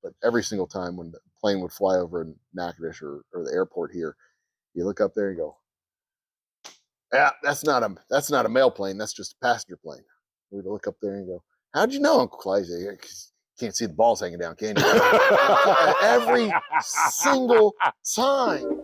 but every single time when the plane would fly over in Natchitoches or the airport here, you look up there and go, yeah, that's not a mail plane. That's just a passenger plane. We'd look up there and go, how'd you know, Uncle Clyde? Can't see the balls hanging down, can you? Every single time.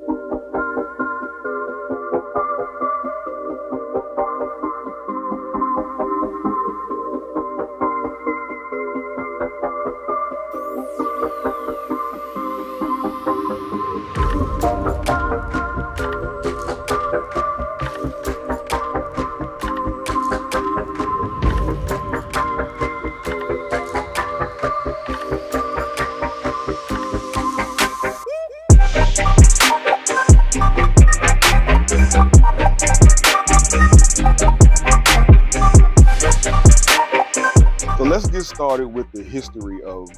Let's get started with the history of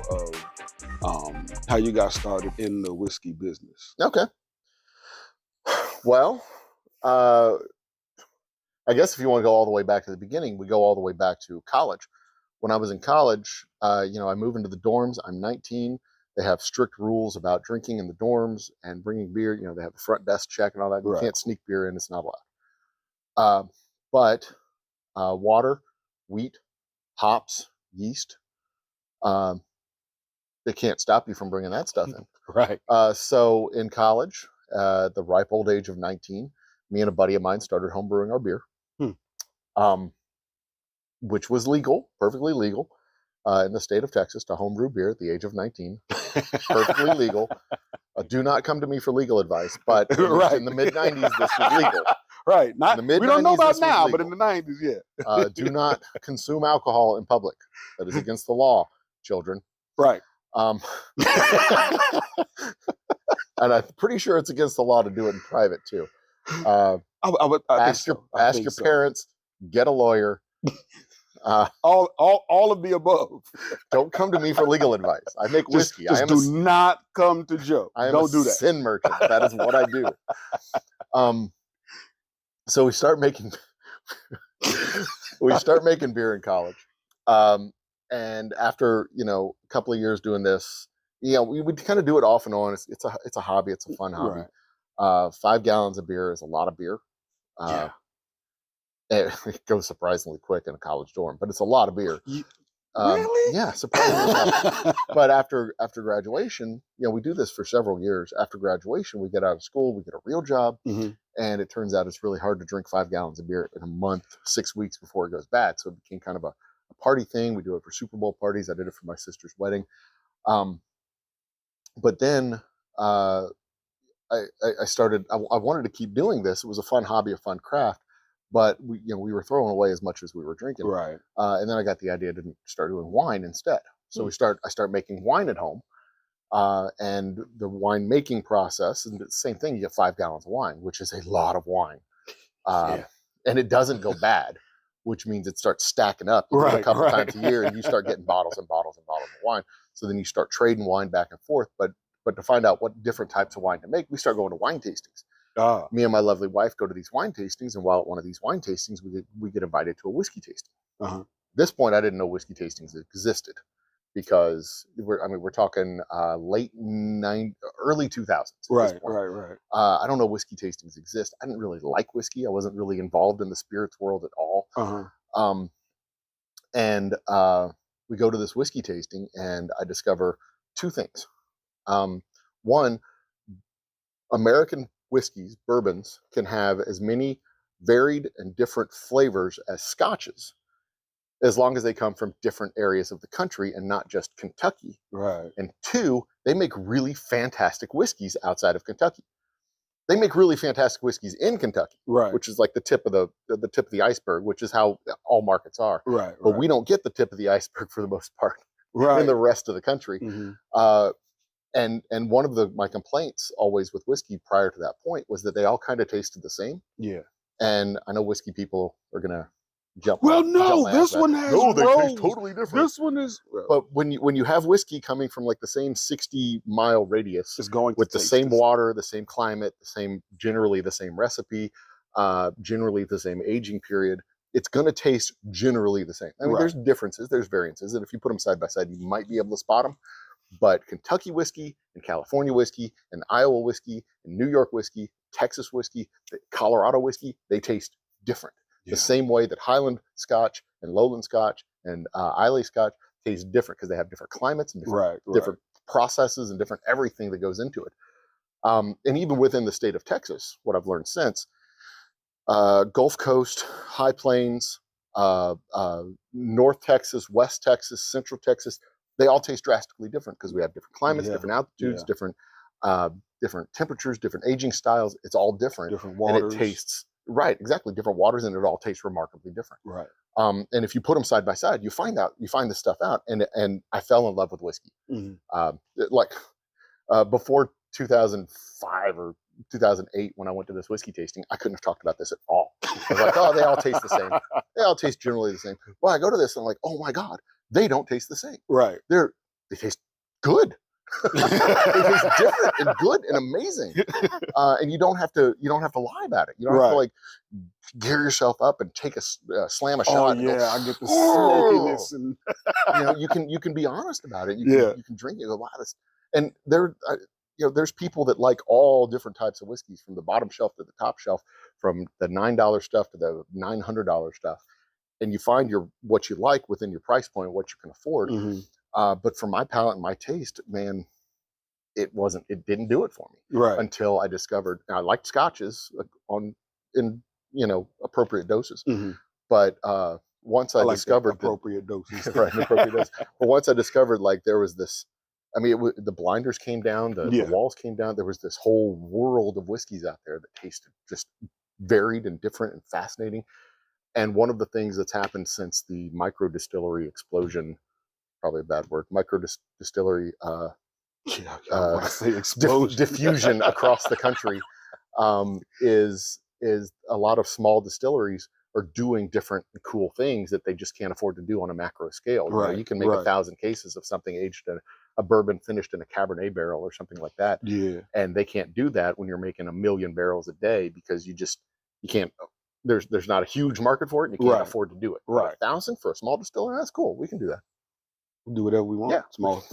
how you got started in the whiskey business. Okay. Well, I guess if you want to go all the way back to the beginning, we go all the way back to college. When I was in college, I move into the dorms. I'm 19. They have strict rules about drinking in the dorms and bringing beer. They have the front desk check and all that. You can't sneak beer in. It's not allowed. But water, wheat, hops, yeast, they can't stop you from bringing that stuff in. Right. So in college, at the ripe old age of 19, me and a buddy of mine started homebrewing our beer, which was legal, perfectly legal, in the state of Texas to homebrew beer at the age of 19. Perfectly legal. Do not come to me for legal advice, but in the mid-90s, this was legal. Right. We don't know about now, but in the 90s, yeah. Do not consume alcohol in public. That is against the law, children. Right. And I'm pretty sure it's against the law to do it in private too. Ask your parents, get a lawyer. All of the above. Don't come to me for legal advice. I make whiskey. Do not come to Joe. Don't do that. Sin merchant. That is what I do. So we start making beer in college. And after, a couple of years doing this, we would kind of do it off and on. It's a hobby. It's a fun hobby. Right. 5 gallons of beer is a lot of beer. It goes surprisingly quick in a college dorm, but it's a lot of beer. Really? Yeah, surprisingly. But after graduation, we do this for several years. After graduation, we get out of school, we get a real job, and it turns out it's really hard to drink 5 gallons of beer in a month, 6 weeks before it goes bad. So it became kind of a party thing. We do it for Super Bowl parties. I did it for my sister's wedding. But then I started. I wanted to keep doing this. It was a fun hobby, a fun craft. But we were throwing away as much as we were drinking. Right. And then I got the idea to start doing wine instead. So I start making wine at home. And the wine making process, and the same thing, you get 5 gallons of wine, which is a lot of wine. And it doesn't go bad, which means it starts stacking up a couple times a year, and you start getting bottles and bottles and bottles of wine. So then you start trading wine back and forth. But to find out what different types of wine to make, we start going to wine tastings. Me and my lovely wife go to these wine tastings, and while at one of these wine tastings, we get invited to a whiskey tasting. At this point, I didn't know whiskey tastings existed, because we're talking early 2000s. Right. I don't know whiskey tastings exist. I didn't really like whiskey. I wasn't really involved in the spirits world at all. And we go to this whiskey tasting, and I discover 2 things. One, American whiskeys, bourbons, can have as many varied and different flavors as scotches, as long as they come from different areas of the country and not just Kentucky. Right. And 2, they make really fantastic whiskeys outside of Kentucky. They make really fantastic whiskeys in Kentucky, which is like the tip of the iceberg, which is how all markets are. Right. But we don't get the tip of the iceberg for the most part in the rest of the country. And one of my complaints always with whiskey prior to that point was that they all kind of tasted the same. Yeah. And I know whiskey people are gonna jump. Well, no, this one has they taste totally different. This one is. But when you have whiskey coming from like the same 60-mile radius, it's going with the same water, the same climate, generally the same recipe, generally the same aging period, it's going to taste generally the same. I mean, there's differences, there's variances, and if you put them side by side, you might be able to spot them. But Kentucky whiskey and California whiskey and Iowa whiskey and New York whiskey, Texas whiskey, Colorado whiskey, they taste different. The same way that Highland Scotch and Lowland Scotch and Islay Scotch taste different because they have different climates and different processes and different everything that goes into it. And even within the state of Texas, what I've learned since, Gulf Coast, High Plains, North Texas, West Texas, Central Texas, they all taste drastically different because we have different climates, different altitudes, different temperatures, different aging styles. It's all different. Different waters. And it tastes, exactly, different waters, and it all tastes remarkably different. Right. And if you put them side by side, you find this stuff out. And I fell in love with whiskey. Before 2005 or 2008, when I went to this whiskey tasting, I couldn't have talked about this at all. I was like, oh, they all taste the same. They all taste generally the same. Well, I go to this and I'm like, oh my God, they don't taste the same. Right. They taste good. They taste different and good and amazing. And you don't have to lie about it. You don't have to like gear yourself up and take a slam a shot. Oh yeah, I get the smokiness, and you can be honest about it. You can drink it a lot of, and there's people that like all different types of whiskeys, from the bottom shelf to the top shelf, from the $9 stuff to the $900 stuff, and you find what you like within your price point, what you can afford. But for my palate and my taste, man, it didn't do it for me. Right. Until I discovered, I liked scotches in appropriate doses. But once I discovered appropriate doses, appropriate doses. But once I discovered, like, there was this, I mean, the blinders came down, the walls came down. There was this whole world of whiskeys out there that tasted just varied and different and fascinating. And one of the things that's happened since the micro distillery explosion, probably a bad word, micro distillery diffusion across the country, is a lot of small distilleries are doing different cool things that they just can't afford to do on a macro scale. Right. You can make 1,000 cases of something aged in a bourbon finished in a Cabernet barrel or something like that. Yeah. And they can't do that when you're making 1 million barrels a day, because you can't, there's not a huge market for it, and you can't afford to do it. Right. 1,000 for a small distiller, that's cool. We can do that. We'll do whatever we want. Yeah. Small.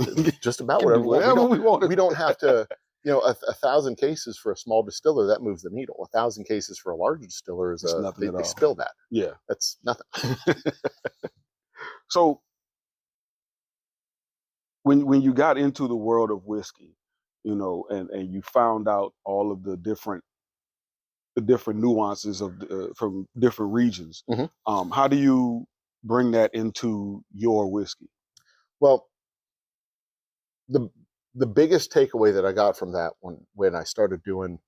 Just about whatever we want. We don't have to, 1,000 cases for a small distiller, that moves the needle. 1,000 cases for a large distiller is nothing at all. They spill that. Yeah. That's nothing. So when you got into the world of whiskey, and you found out all of the different nuances of from different regions, how do you bring that into your whiskey? Well, the biggest takeaway that I got from that when I started doing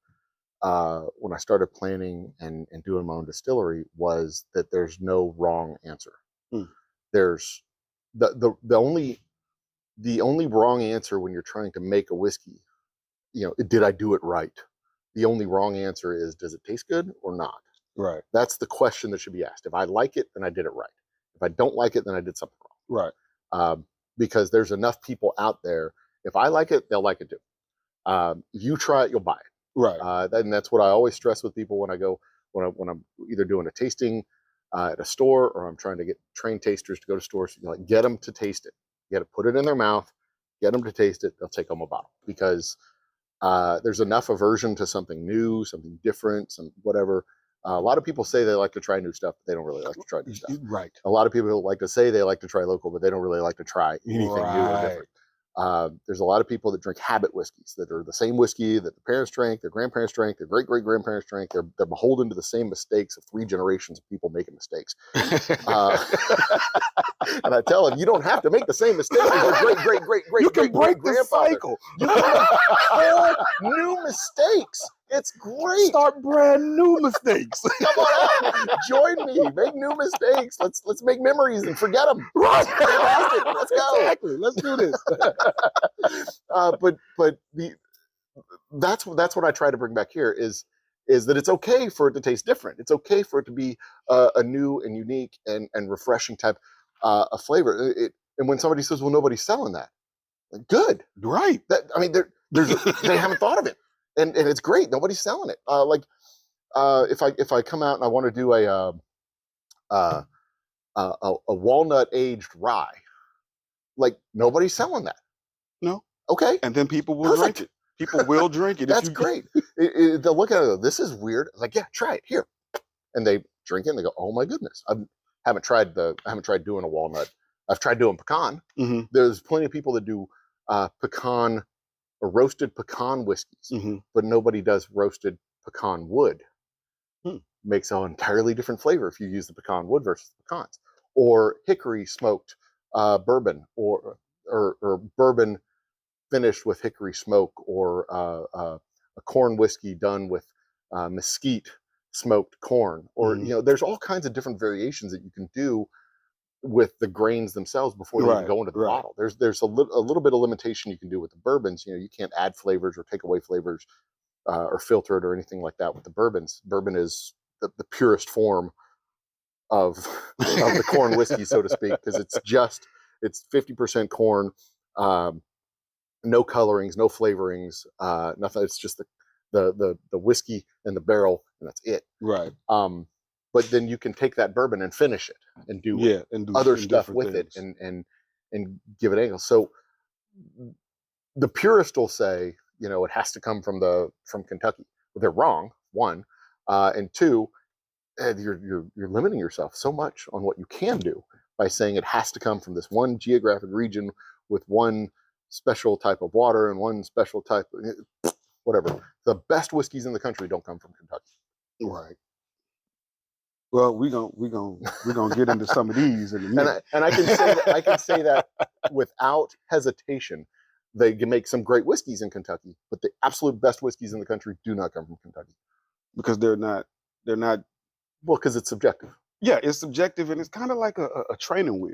when I started planning and doing my own distillery was that there's no wrong answer. There's the only wrong answer when you're trying to make a whiskey, did I do it right? The only wrong answer is, does it taste good or not? Right. That's the question that should be asked. If I like it, then I did it right. If I don't like it, then I did something wrong. Right. Because there's enough people out there. If I like it, they'll like it too. If you try it, you'll buy it. Right. And that's what I always stress with people when I'm either doing a tasting at a store, or I'm trying to get trained tasters to go to stores. Get them to taste it. You got to put it in their mouth, get them to taste it. They'll take home a bottle, because there's enough aversion to something new, something different, some whatever. A lot of people say they like to try new stuff, but they don't really like to try new stuff. Right. A lot of people like to say they like to try local, but they don't really like to try anything new or different. There's a lot of people that drink habit whiskeys, that are the same whiskey that the parents drank, their grandparents drank, their great-great-grandparents drank. They're beholden to the same mistakes of 3 generations of people making mistakes. And I tell them, you don't have to make the same mistakes as your great-great-great-great-great-grandfather. You can break the cycle. You can make whole new mistakes. It's great. Start brand new mistakes. Come on out. Join me. Make new mistakes. Let's make memories and forget them. Right. Let's go. Exactly. Let's do this. But that's what I try to bring back here is that it's okay for it to taste different. It's okay for it to be a new and unique and refreshing type of flavor. And when somebody says, "Well, nobody's selling that," good, right? They haven't thought of it. And it's great. Nobody's selling it. If I come out and I want to do a walnut aged rye, nobody's selling that. No. Okay, And then people will drink perfect. it. People will drink it. That's great. They'll look at it and go, this is weird. I'm like, yeah, try it here. And they drink it and they go, oh my goodness. I haven't tried doing a walnut. I've tried doing pecan. Mm-hmm. There's plenty of people that do pecan or roasted pecan whiskeys, Mm-hmm. but nobody does roasted pecan wood. Makes an entirely different flavor if you use the pecan wood versus the pecans. Or hickory smoked bourbon, or bourbon finished with hickory smoke, or a corn whiskey done with mesquite smoked corn, or there's all kinds of different variations that you can do with the grains themselves before they even go into the bottle. There's a little bit of limitation you can do with the bourbons. You can't add flavors or take away flavors or filter it or anything like that with the bourbons. Bourbon is the purest form of the corn whiskey, so to speak, because it's 50% corn, no colorings, no flavorings, nothing. It's just the whiskey and the barrel, and that's it. Right. But then you can take that bourbon and finish it and do other stuff with it and give it angles. So the purist will say, it has to come from Kentucky. Well, they're wrong, one, and two, you're limiting yourself so much on what you can do by saying it has to come from this one geographic region with one special type of water and one special type of whatever. The best whiskeys in the country don't come from Kentucky. Right. Well, we're gonna get into some of these in a minute. And I can say that without hesitation. They can make some great whiskeys in Kentucky, but the absolute best whiskeys in the country do not come from Kentucky. Because they're not well, because it's subjective. Yeah, it's subjective, and it's kind of like a training wheel.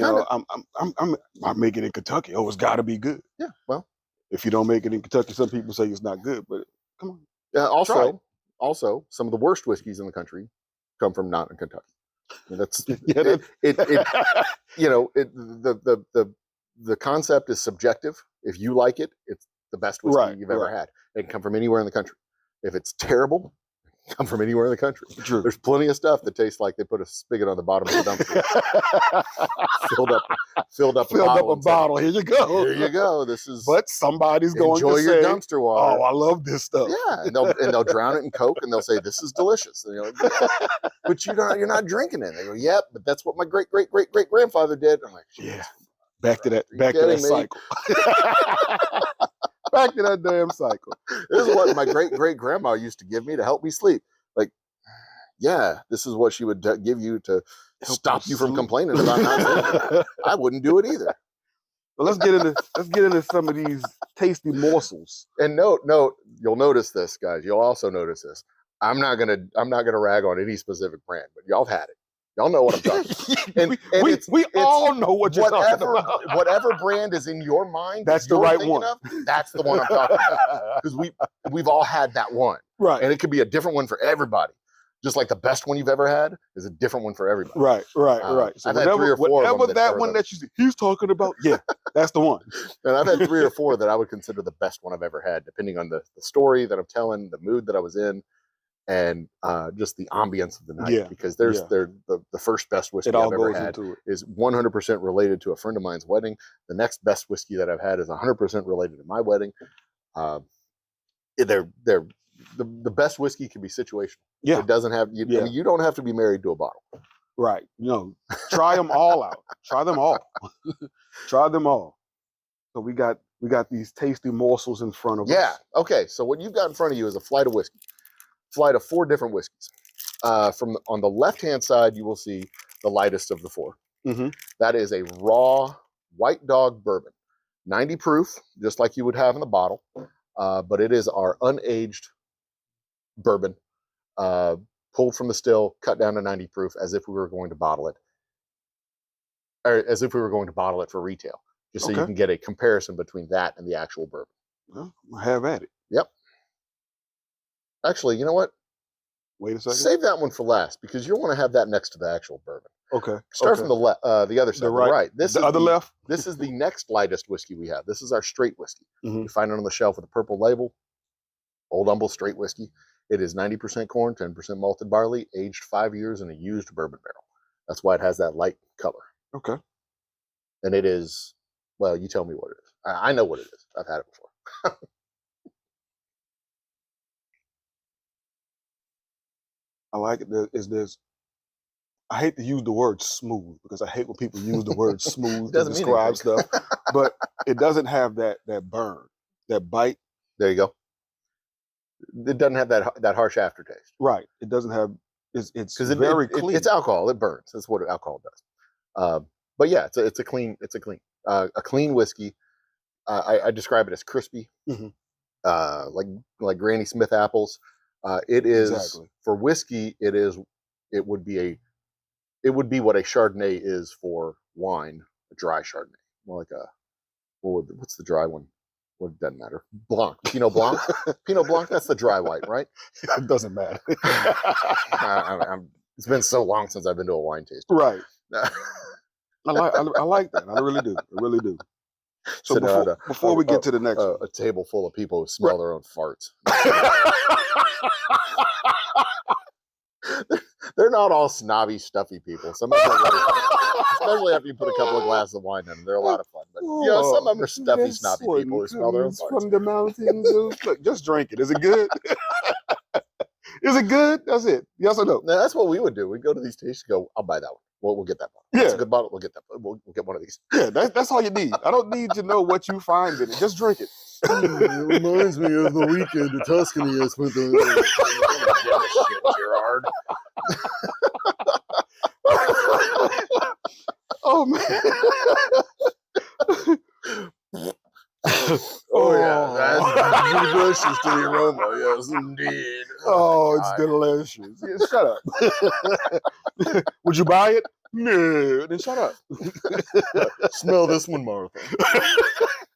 I'm making it in Kentucky. Oh, it's got to be good. Yeah. Well, if you don't make it in Kentucky, some people say it's not good. But come on. Also, some of the worst whiskeys in the country come from not in Kentucky. That's the concept is subjective. If you like it, it's the best whiskey you've ever had. It can come from anywhere in the country. If it's terrible, it can come from anywhere in the country. True. There's plenty of stuff that tastes like they put a spigot on the bottom of the dumpster, filled up a bottle. Here you go. Here you go. This is. But somebody's going to enjoy your say, dumpster water. Oh, I love this stuff. Yeah, and they'll drown it in Coke, and they'll say this is delicious. And you're like, yeah, but you're not drinking it. They go, yep, but that's what my great grandfather did. I'm like, yeah. Back to that cycle. Back to that damn cycle. This is what my great grandma used to give me to help me sleep. Like, yeah, this is what she would give you to stop you from complaining about not sleeping. I wouldn't do it either. Well, let's get into some of these tasty morsels. And note, you'll notice this, guys. You'll also notice this. I'm not gonna rag on any specific brand, but y'all have had it. Y'all know what I'm talking about. And we all know what you're talking about. Whatever brand is in your mind, that's the right one. That's the one I'm talking about. Because we've all had that one. Right. And it could be a different one for everybody. Just like the best one you've ever had is a different one for everybody. Right. So I've had 3 or 4 whatever that one that he's talking about, yeah, that's the one. And I've had 3 or 4 that I would consider the best one I've ever had, depending on the story that I'm telling, the mood that I was in, and just the ambience of the night. Yeah. Because the first best whiskey I've ever had is 100% related to a friend of mine's wedding. The next best whiskey that I've had is 100% related to my wedding. They're the best whiskey can be situational. Yeah. It doesn't have I mean, you don't have to be married to a bottle. Right. Try them all out. Try them all. Try them all. So we got these tasty morsels in front of us. Yeah. Okay. So what you've got in front of you is a flight of whiskey. Flight of 4 different whiskeys. On the left-hand side, you will see the lightest of the 4. Mm-hmm. That is a raw White Dog bourbon, 90 proof, just like you would have in the bottle. But it is our unaged bourbon, pulled from the still, cut down to 90 proof, as if we were going to bottle it, or as if we were going to bottle it for retail, just so you can get a comparison between that and the actual bourbon. Well, have at it. Yep. Actually, you know what? Wait a second. Save that one for last, because you'll want to have that next to the actual bourbon. Okay. Start from the other side. The right. This the is other left. This is the next lightest whiskey we have. This is our straight whiskey. Mm-hmm. You find it on the shelf with a purple label. Old Humble Straight Whiskey. It is 90% corn, 10% malted barley, aged 5 years in a used bourbon barrel. That's why it has that light color. Okay. And it is, well, you tell me what it is. I know what it is. I've had it before. I like it. There's I hate to use the word smooth because I hate when people use the word smooth to Doesn't mean describe anything. stuff, but it doesn't have that burn, that bite. There you go. It doesn't have that harsh aftertaste. Right. It doesn't have. It's Because very clean. it's alcohol. It burns. That's what alcohol does. But yeah, it's a clean a clean whiskey. I describe it as crispy, Mhm. Like Granny Smith apples. It is Exactly. for whiskey. It would be what a Chardonnay is for wine, a dry Chardonnay. More like what's the dry one? Well, it doesn't matter. Blanc, Pinot Blanc, Pinot Blanc. That's the dry white, right? It doesn't matter. It's been so long since I've been to a wine tasting. Right. I like that. I really do. I really do. So before we get to the next one, a table full of people who smell their own farts. They're not all snobby, stuffy people. Some of them are really fun. Especially after you put a couple of glasses of wine in them. They're a lot of fun. But some of them are stuffy, snobby people who smell their own farts. From the mountains look, just drink it. Is it good? Is it good? That's it. Yes or no? Now, that's what we would do. We'd go to these tastings and go, I'll buy that one. We'll get that bottle. That's a good bottle. We'll get that. We'll get one of these. Yeah, that's all you need. I don't need to know what you find in it. Just drink it. It reminds me of the weekend in Tuscany I spent the shit, Gerard. Oh man. That's delicious to the aroma. Yes, indeed. Oh, it's delicious. Yeah, shut up. Would you buy it? No. Then shut up. Smell this one, Martha.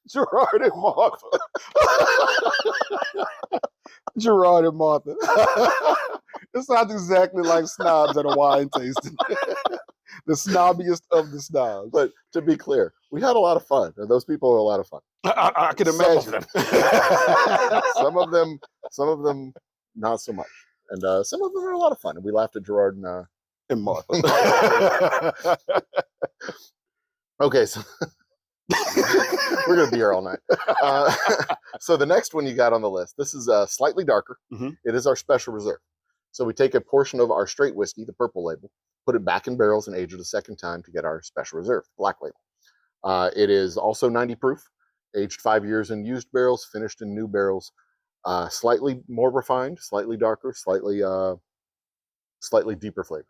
Gerard and Martha. Gerard and Martha. It sounds exactly like snobs at a wine tasting. The snobbiest of the snobs. But to be clear, we had a lot of fun. And those people are a lot of fun. I can imagine. Some of them, not so much. And some of them are a lot of fun. And we laughed at Gerard And Martha. Okay, so we're going to be here all night. So the next one you got on the list, this is slightly darker. Mm-hmm. It is our special reserve. So we take a portion of our straight whiskey, the purple label, put it back in barrels and age it a second time to get our special reserve, black label. It is also 90 proof, aged 5 years in used barrels, finished in new barrels, slightly more refined, slightly darker, slightly deeper flavor.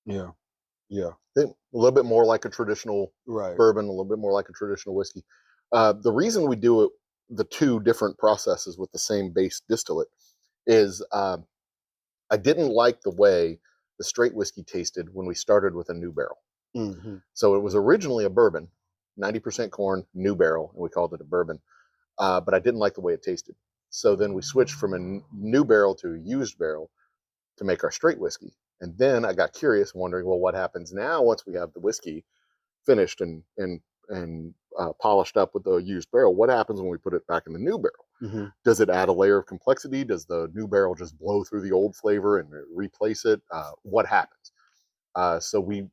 Yeah. Yeah. A little bit more like a traditional bourbon, a little bit more like a traditional whiskey. The reason we do it, the two different processes with the same base distillate, is I didn't like the way the straight whiskey tasted when we started with a new barrel. Mm-hmm. So it was originally a bourbon, 90% corn, new barrel, and we called it a bourbon. But I didn't like the way it tasted. So then we switched from a new barrel to a used barrel to make our straight whiskey. And then I got curious, wondering, well, what happens now once we have the whiskey finished and polished up with the used barrel? What happens when we put it back in the new barrel? Mm-hmm. Does it add a layer of complexity? Does the new barrel just blow through the old flavor and replace it? What happens? So we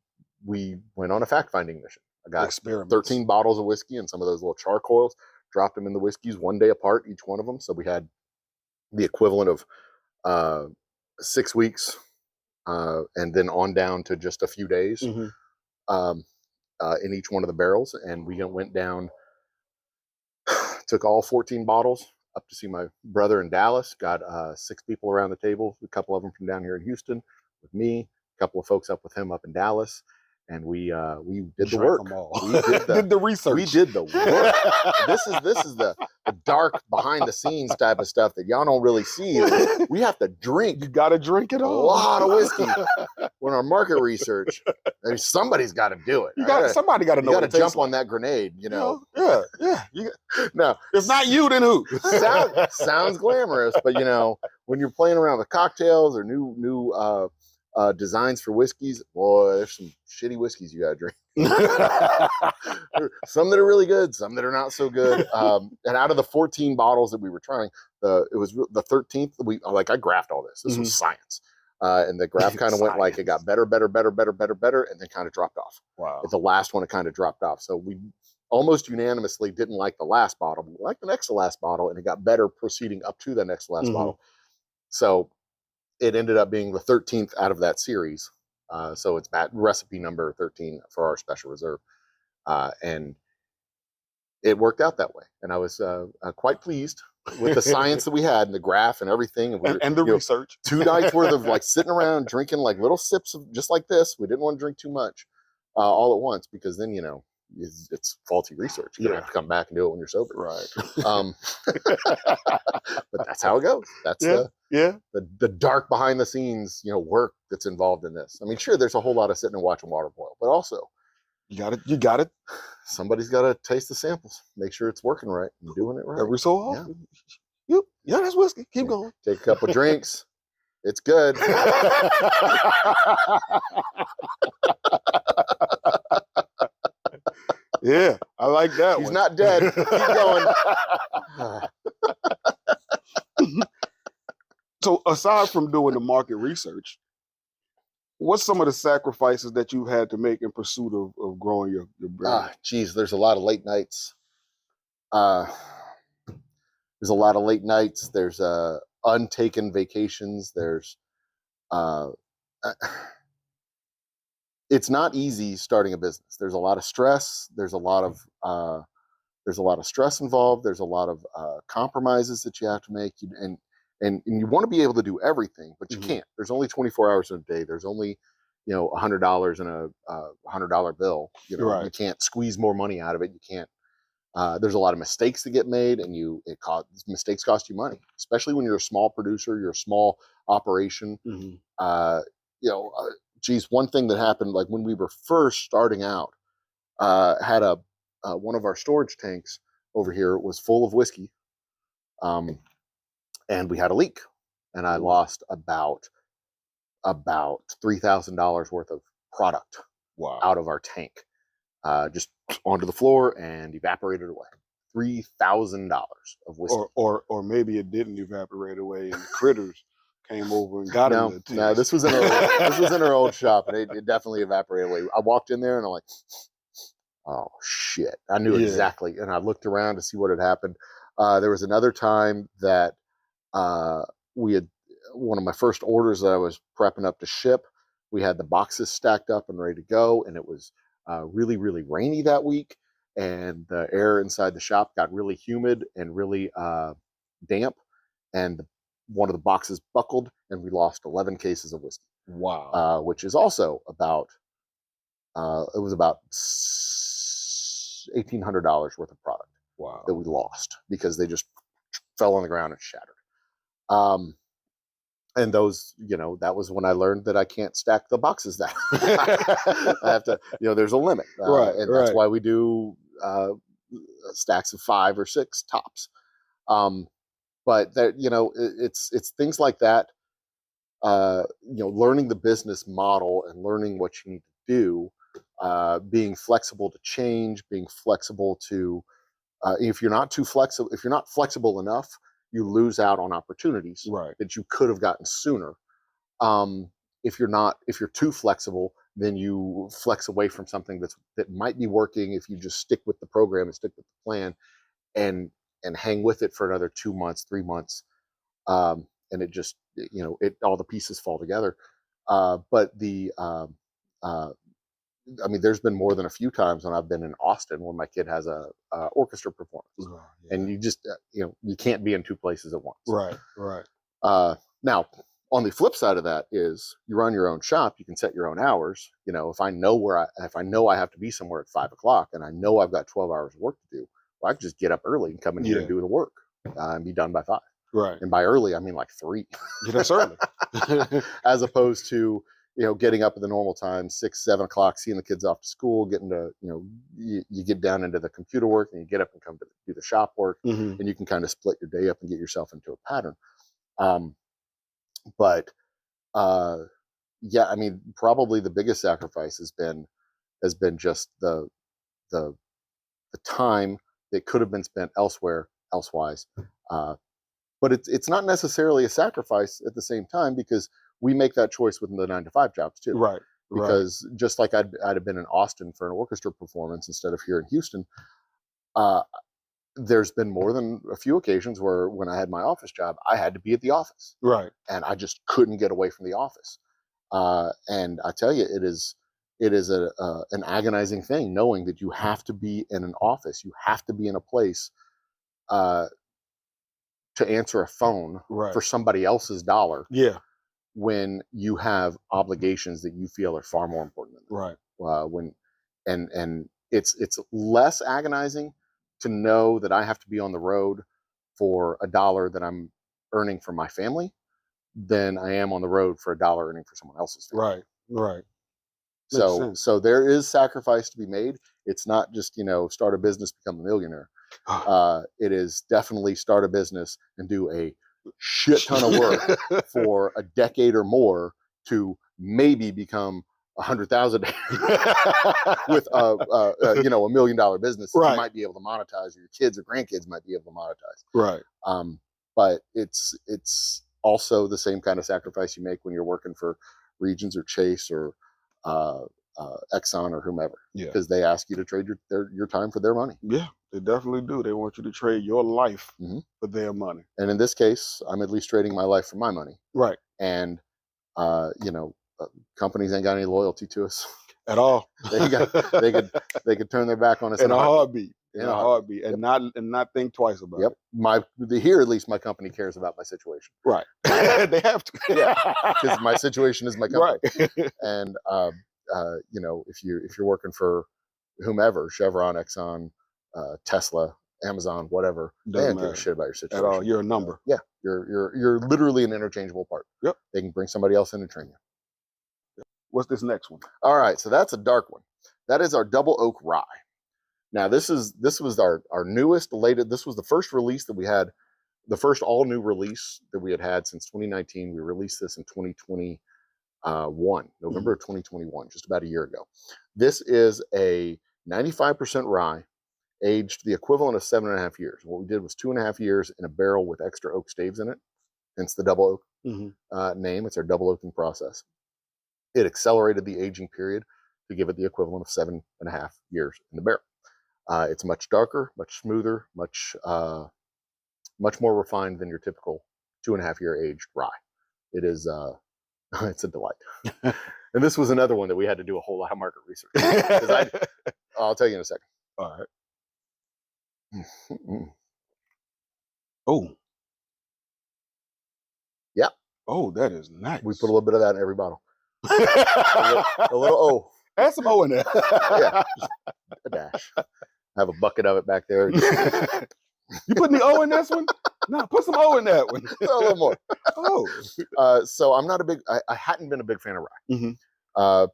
went on a fact-finding mission. I got 13 bottles of whiskey and some of those little charcoals, dropped them in the whiskeys one day apart, each one of them. So we had the equivalent of 6 weeks and then on down to just a few days in each one of the barrels. And we went down, took all 14 bottles up to see my brother in Dallas, got 6 people around the table, a couple of them from down here in Houston with me, a couple of folks up with him up in Dallas. And we did the work. We did the research. We did the work. This is the dark behind the scenes type of stuff that y'all don't really see. We have to drink. You got to drink it all. A lot of whiskey. When our market research, I mean, somebody's got to do it. Somebody got to know. You got to jump on that grenade. You know. Yeah. No, if not you, then who? Sounds glamorous, but when you're playing around with cocktails or new designs for whiskeys, boy, there's some shitty whiskeys you gotta drink. Some that are really good, some that are not so good. And out of the 14 bottles that we were trying, it was the 13th. I graphed all this. This was science. And the graph kind of went like it got better, better, better, better, better, better, and then kind of dropped off. Wow. At the last one, it kind of dropped off. So we almost unanimously didn't like the last bottle. We liked the next to last bottle, and it got better proceeding up to the next to last bottle. So it ended up being the 13th out of that series. So it's recipe number 13 for our special reserve. And it worked out that way. And I was quite pleased with the science that we had and the graph and everything. And the research. 2 nights worth of like sitting around drinking like little sips of just like this. We didn't want to drink too much all at once, because then, it's faulty research. You have to come back and do it when you're sober. Right. But that's how it goes. That's the dark behind the scenes, work that's involved in this. I mean, sure, there's a whole lot of sitting and watching water boil, but also you got it. Somebody's got to taste the samples, make sure it's working right and doing it right. Every so often. Yeah, that's whiskey. Keep going. Take a couple drinks. It's good. Yeah, I like that. He's not dead. Keep going. So aside from doing the market research, what's some of the sacrifices that you've had to make in pursuit of growing your brand? Geez, there's a lot of late nights. There's a lot of late nights. There's untaken vacations. There's it's not easy starting a business. There's a lot of stress. There's a lot of stress involved. There's a lot of compromises that you have to make. And you want to be able to do everything, but you can't. There's only 24 hours in a day. There's only, $100 in a $100 bill. You can't squeeze more money out of it. You can't. There's a lot of mistakes that get made, and mistakes cost you money, especially when you're a small producer, you're a small operation. Geez, one thing that happened, like when we were first starting out, had one of our storage tanks over here was full of whiskey, and we had a leak, and I lost about $3,000 worth of product out of our tank, just onto the floor and evaporated away. $3,000 of whiskey. Or maybe it didn't evaporate away, and the critters came over and got it. No, this was in our old shop, and it definitely evaporated away. I walked in there and I'm like, oh shit! I knew exactly, and I looked around to see what had happened. There was another time that we had one of my first orders that I was prepping up to ship. We had the boxes stacked up and ready to go, and it was really, really rainy that week, and the air inside the shop got really humid and really damp, and one of the boxes buckled, and we lost 11 cases of whiskey. Wow. Which is also about it was about $1,800 worth of product. Wow. That we lost because they just fell on the ground and shattered. And those, that was when I learned that I can't stack the boxes that I have to, there's a limit. And that's why we do stacks of 5 or 6 tops. But that, it's things like that, learning the business model and learning what you need to do, being flexible to change, being flexible to, if you're not flexible enough, you lose out on opportunities that you could have gotten sooner. If you're too flexible, then you flex away from something that might be working if you just stick with the program and stick with the plan and hang with it for another 2 months, 3 months. And it just, all the pieces fall together. But there's been more than a few times when I've been in Austin when my kid has a orchestra performance, and you just, you can't be in 2 places at once. Right. Now, on the flip side of that is you run your own shop, you can set your own hours. If I know I have to be somewhere at 5 o'clock and I know I've got 12 hours of work to do, well, I can just get up early and come in here and do the work and be done by 5. Right. And by early, I mean like 3. That's early. As opposed to, getting up at the normal time, 6, 7 o'clock, seeing the kids off to school, getting to, you get down into the computer work and you get up and come to do the shop work, and you can kind of split your day up and get yourself into a pattern. But probably the biggest sacrifice has been just the time that could have been spent elsewise. But it's not necessarily a sacrifice at the same time, because we make that choice within the 9 to 5 jobs too. Right. Because just like I'd have been in Austin for an orchestra performance instead of here in Houston, uh, there's been more than a few occasions where when I had my office job, I had to be at the office. Right. And I just couldn't get away from the office. And I tell you, it is an agonizing thing knowing that you have to be in an office. You have to be in a place to answer a phone for somebody else's dollar. Yeah. When you have obligations that you feel are far more important than that. Right. And it's less agonizing to know that I have to be on the road for $1 that I'm earning for my family than I am on the road for $1 earning for someone else's family. Right. So there is sacrifice to be made. It's not just, start a business, become a millionaire. It is definitely start a business and do a shit ton of work for a decade or more to maybe become $100,000 with $1 million business that you might be able to monetize, or your kids or grandkids might be able to monetize. Right. But it's also the same kind of sacrifice you make when you're working for Regions or Chase or Exxon or whomever, because they ask you to trade your time for their money. Yeah, they definitely do. They want you to trade your life for their money. And in this case, I'm at least trading my life for my money. Right. And companies ain't got any loyalty to us at all. They could turn their back on us in a heartbeat. In a heartbeat, and not think twice about it. Here at least my company cares about my situation. Right. They have to. Because my situation is my company. Right. And if you're working for whomever, Chevron, Exxon, Tesla, Amazon, whatever, they don't give a shit about your situation at all. You're a number. You're literally an interchangeable part. Yep. They can bring somebody else in and train you. Yep. What's this next one? All right, so that's a dark one. That is our double oak rye. Now this was our newest, latest. This was the first release that we had, the first all new release that we had since 2019. We released this in 2021, November of 2021, just about a year ago. This is a 95% rye, aged the equivalent of 7.5 years. What we did was 2.5 years in a barrel with extra oak staves in it, hence the double oak name. It's our double oaking process. It accelerated the aging period to give it the equivalent of 7.5 years in the barrel. It's much darker, much smoother, much more refined than your typical 2.5 year aged rye. It is it's a delight. And this was another one that we had to do a whole lot of market research. I'll tell you in a second. All right. Oh. Yeah. Oh, that is nice. We put a little bit of that in every bottle. a little O. Add some O in there. Yeah. A dash. I have a bucket of it back there. You putting the O in this one? No, put some O in that one. A little more. Oh. So I'm not I hadn't been a big fan of rye.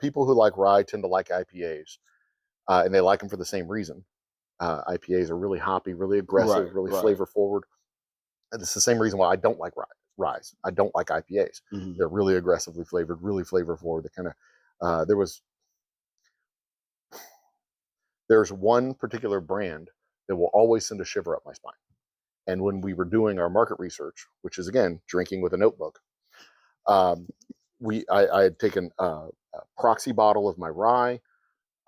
People who like rye tend to like IPAs, and they like them for the same reason. IPAs are really hoppy, really aggressive, really flavor forward. And it's the same reason why I don't like ryes. I don't like IPAs. They're really aggressively flavored, really flavor forward. They kind of there's one particular brand that will always send a shiver up my spine. And when we were doing our market research, which is again drinking with a notebook, I had taken a proxy bottle of my rye,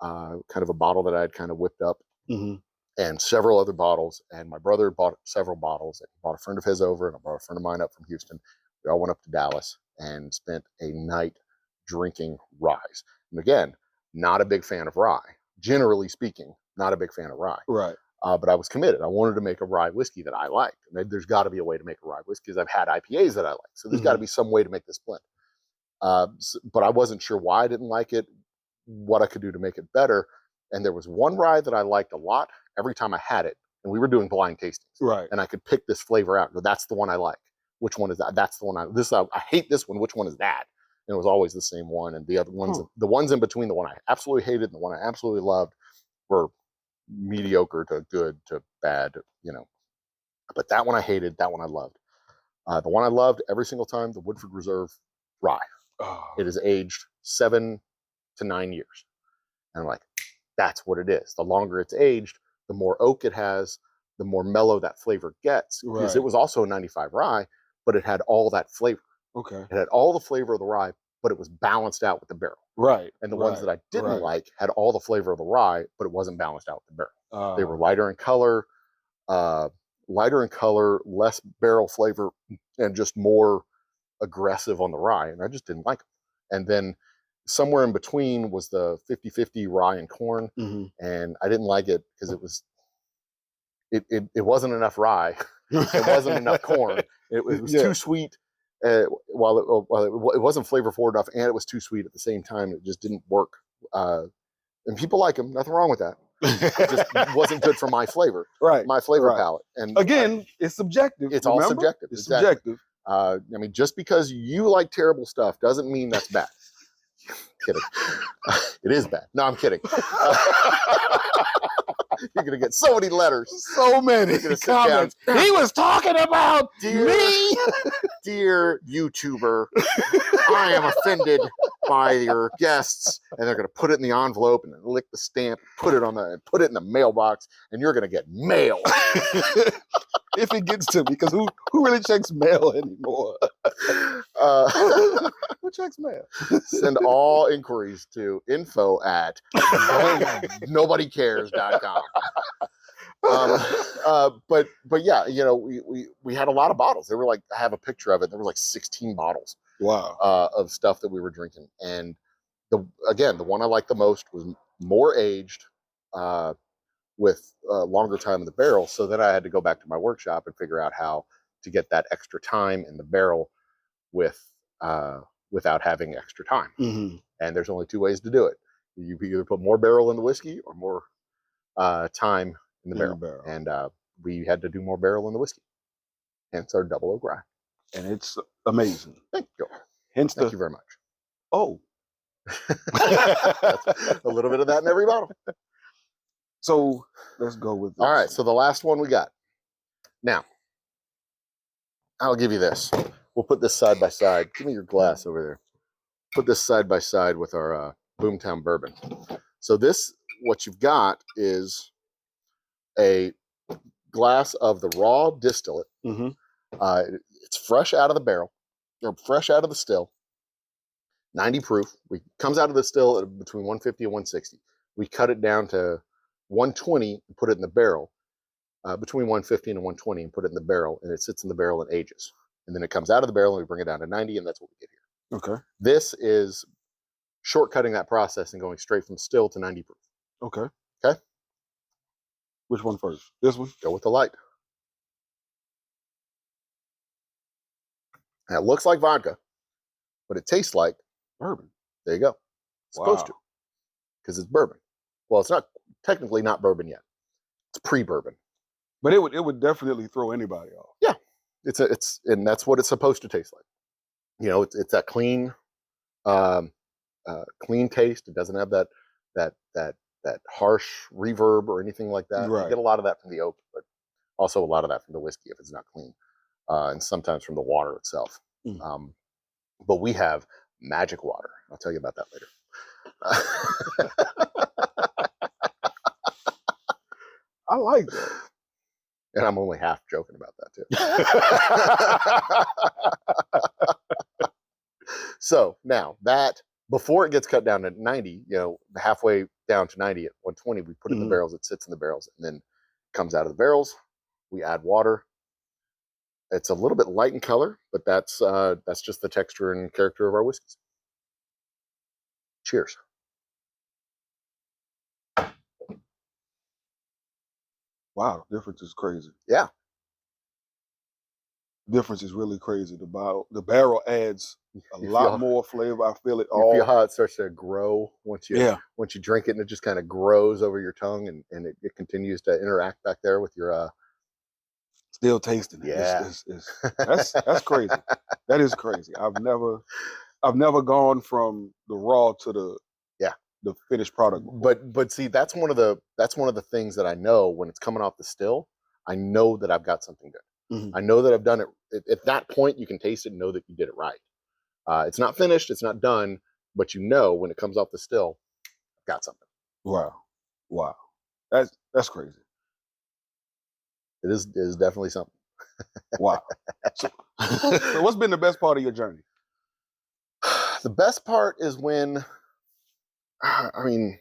kind of a bottle that I had kind of whipped up, and several other bottles. And my brother bought several bottles. And he brought a friend of his over, and I brought a friend of mine up from Houston. We all went up to Dallas and spent a night drinking ryes. And again, not a big fan of rye. Generally speaking, not a big fan of rye. Right. But I was committed. I wanted to make a rye whiskey that I liked. And there's got to be a way to make a rye whiskey, because I've had IPAs that I like. So there's got to be some way to make this blend. But I wasn't sure why I didn't like it, what I could do to make it better. And there was one rye that I liked a lot every time I had it. And we were doing blind tastings. Right. And I could pick this flavor out. But that's the one I like. Which one is that? That's the one I hate this one. Which one is that? And it was always the same one. And the other ones, the ones in between, the one I absolutely hated and the one I absolutely loved, were mediocre to good to bad, But that one I hated, that one I loved. The one I loved every single time, the Woodford Reserve rye. Oh. It is aged 7 to 9 years. And I'm like, that's what it is. The longer it's aged, the more oak it has, the more mellow that flavor gets. Because it was also a 95 rye, but it had all that flavor. Okay. It had all the flavor of the rye, but it was balanced out with the barrel. Right. And the ones that I didn't like had all the flavor of the rye, but it wasn't balanced out with the barrel. They were lighter in color, less barrel flavor, and just more aggressive on the rye. And I just didn't like them. And then somewhere in between was the 50-50 rye and corn. And I didn't like it because it wasn't enough rye. It wasn't enough corn. It was too sweet. While it wasn't flavorful enough, and it was too sweet at the same time. It just didn't work. And people like them. Nothing wrong with that. It just wasn't good for my flavor. My flavor palate. And again, it's subjective. It's all subjective. It's subjective. I mean, just because you like terrible stuff doesn't mean that's bad. Kidding. It is bad. No, I'm kidding. You're gonna get so many letters, so many comments. He was talking about me, dear YouTuber. I am offended by your guests, and they're gonna put it in the envelope and then lick the stamp, put it in the mailbox, and you're gonna get mail. If it gets to me, because who really checks mail anymore? Who checks mail? Send all inquiries to info@nobodycares.com. But yeah, you know, we had a lot of bottles. There were like, I have a picture of it. There were like 16 bottles. Wow. Of stuff that we were drinking, and the one I liked the most was more aged, with longer time in the barrel. So then I had to go back to my workshop and figure out how to get that extra time in the barrel without having extra time. And there's only two ways to do it. You either put more barrel in the whiskey or more time in the barrel. And we had to do more barrel in the whiskey. Hence our double oak rye. And it's amazing. Thank you. Hence Thank you very much. Oh. A little bit of that in every bottle. So let's go with this. All right, so the last one we got. Now, I'll give you this. We'll put this side by side. Give me your glass over there. Put this side by side with our Boomtown bourbon. So this, what you've got is a glass of the raw distillate. It's fresh out of the barrel, or fresh out of the still. 90 proof. Comes out of the still at between 150 and 160. We cut it down to 120 and put it in the barrel, between 150 and 120, and put it in the barrel, and it sits in the barrel and ages. And then it comes out of the barrel and we bring it down to 90, and that's what we get here. Okay. This is shortcutting that process and going straight from still to 90 proof. Okay. Okay. Which one first? This one? Go with the light. Now, it looks like vodka, but it tastes like bourbon. There you go. It's supposed to, because it's bourbon. Well, it's not technically not bourbon yet. It's pre-bourbon. But it would definitely throw anybody off. Yeah, and that's what it's supposed to taste like. You know, it's that clean, clean taste. It doesn't have that harsh reverb or anything like that. Right. You get a lot of that from the oak, but also a lot of that from the whiskey if it's not clean, and sometimes from the water itself. But we have magic water. I'll tell you about that later. I like that. And I'm only half joking about that too. So now that, before it gets cut down to 90, you know, halfway down to 90 at 120, we put it in the barrels, it sits in the barrels, and then comes out of the barrels. We add water. It's a little bit light in color, but that's just the texture and character of our whiskeys. Cheers. Wow, the difference is crazy. Yeah. Difference is really crazy. The barrel adds a lot more flavor. I feel it all. You feel how it starts to grow once you drink it, and it just kind of grows over your tongue, and it continues to interact back there with your still tasting it. Yeah. That's crazy. That is crazy. I've never gone from the raw to the finished product before. But see, that's one of the things that I know when it's coming off the still. I know that I've got something good. I know that I've done it. At that point, you can taste it and know that you did it right. It's not finished, it's not done, but you know when it comes off the still, I've got something. Wow, that's crazy. It is definitely something. Wow. So, so what's been the best part of your journey? The best part is when, I mean,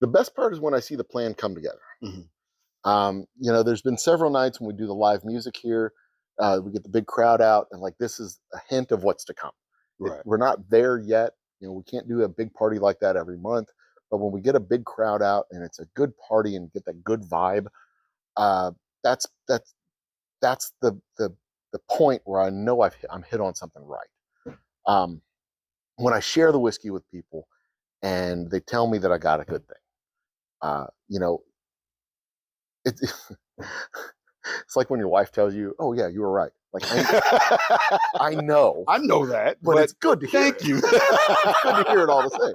the best part is when I see the plan come together. You know, there's been several nights when we do the live music here, we get the big crowd out, and like this is a hint of what's to come. Right. We're not there yet. You know, we can't do a big party like that every month, but when we get a big crowd out and it's a good party and get that good vibe, that's the point where I know I'm hit on something right. When I share the whiskey with people and they tell me that I got a good thing, you know, it's like when your wife tells you, "Oh yeah, you were right." Like I know, I know that, but it's good to hear. Thank you. It's good to hear it all the same.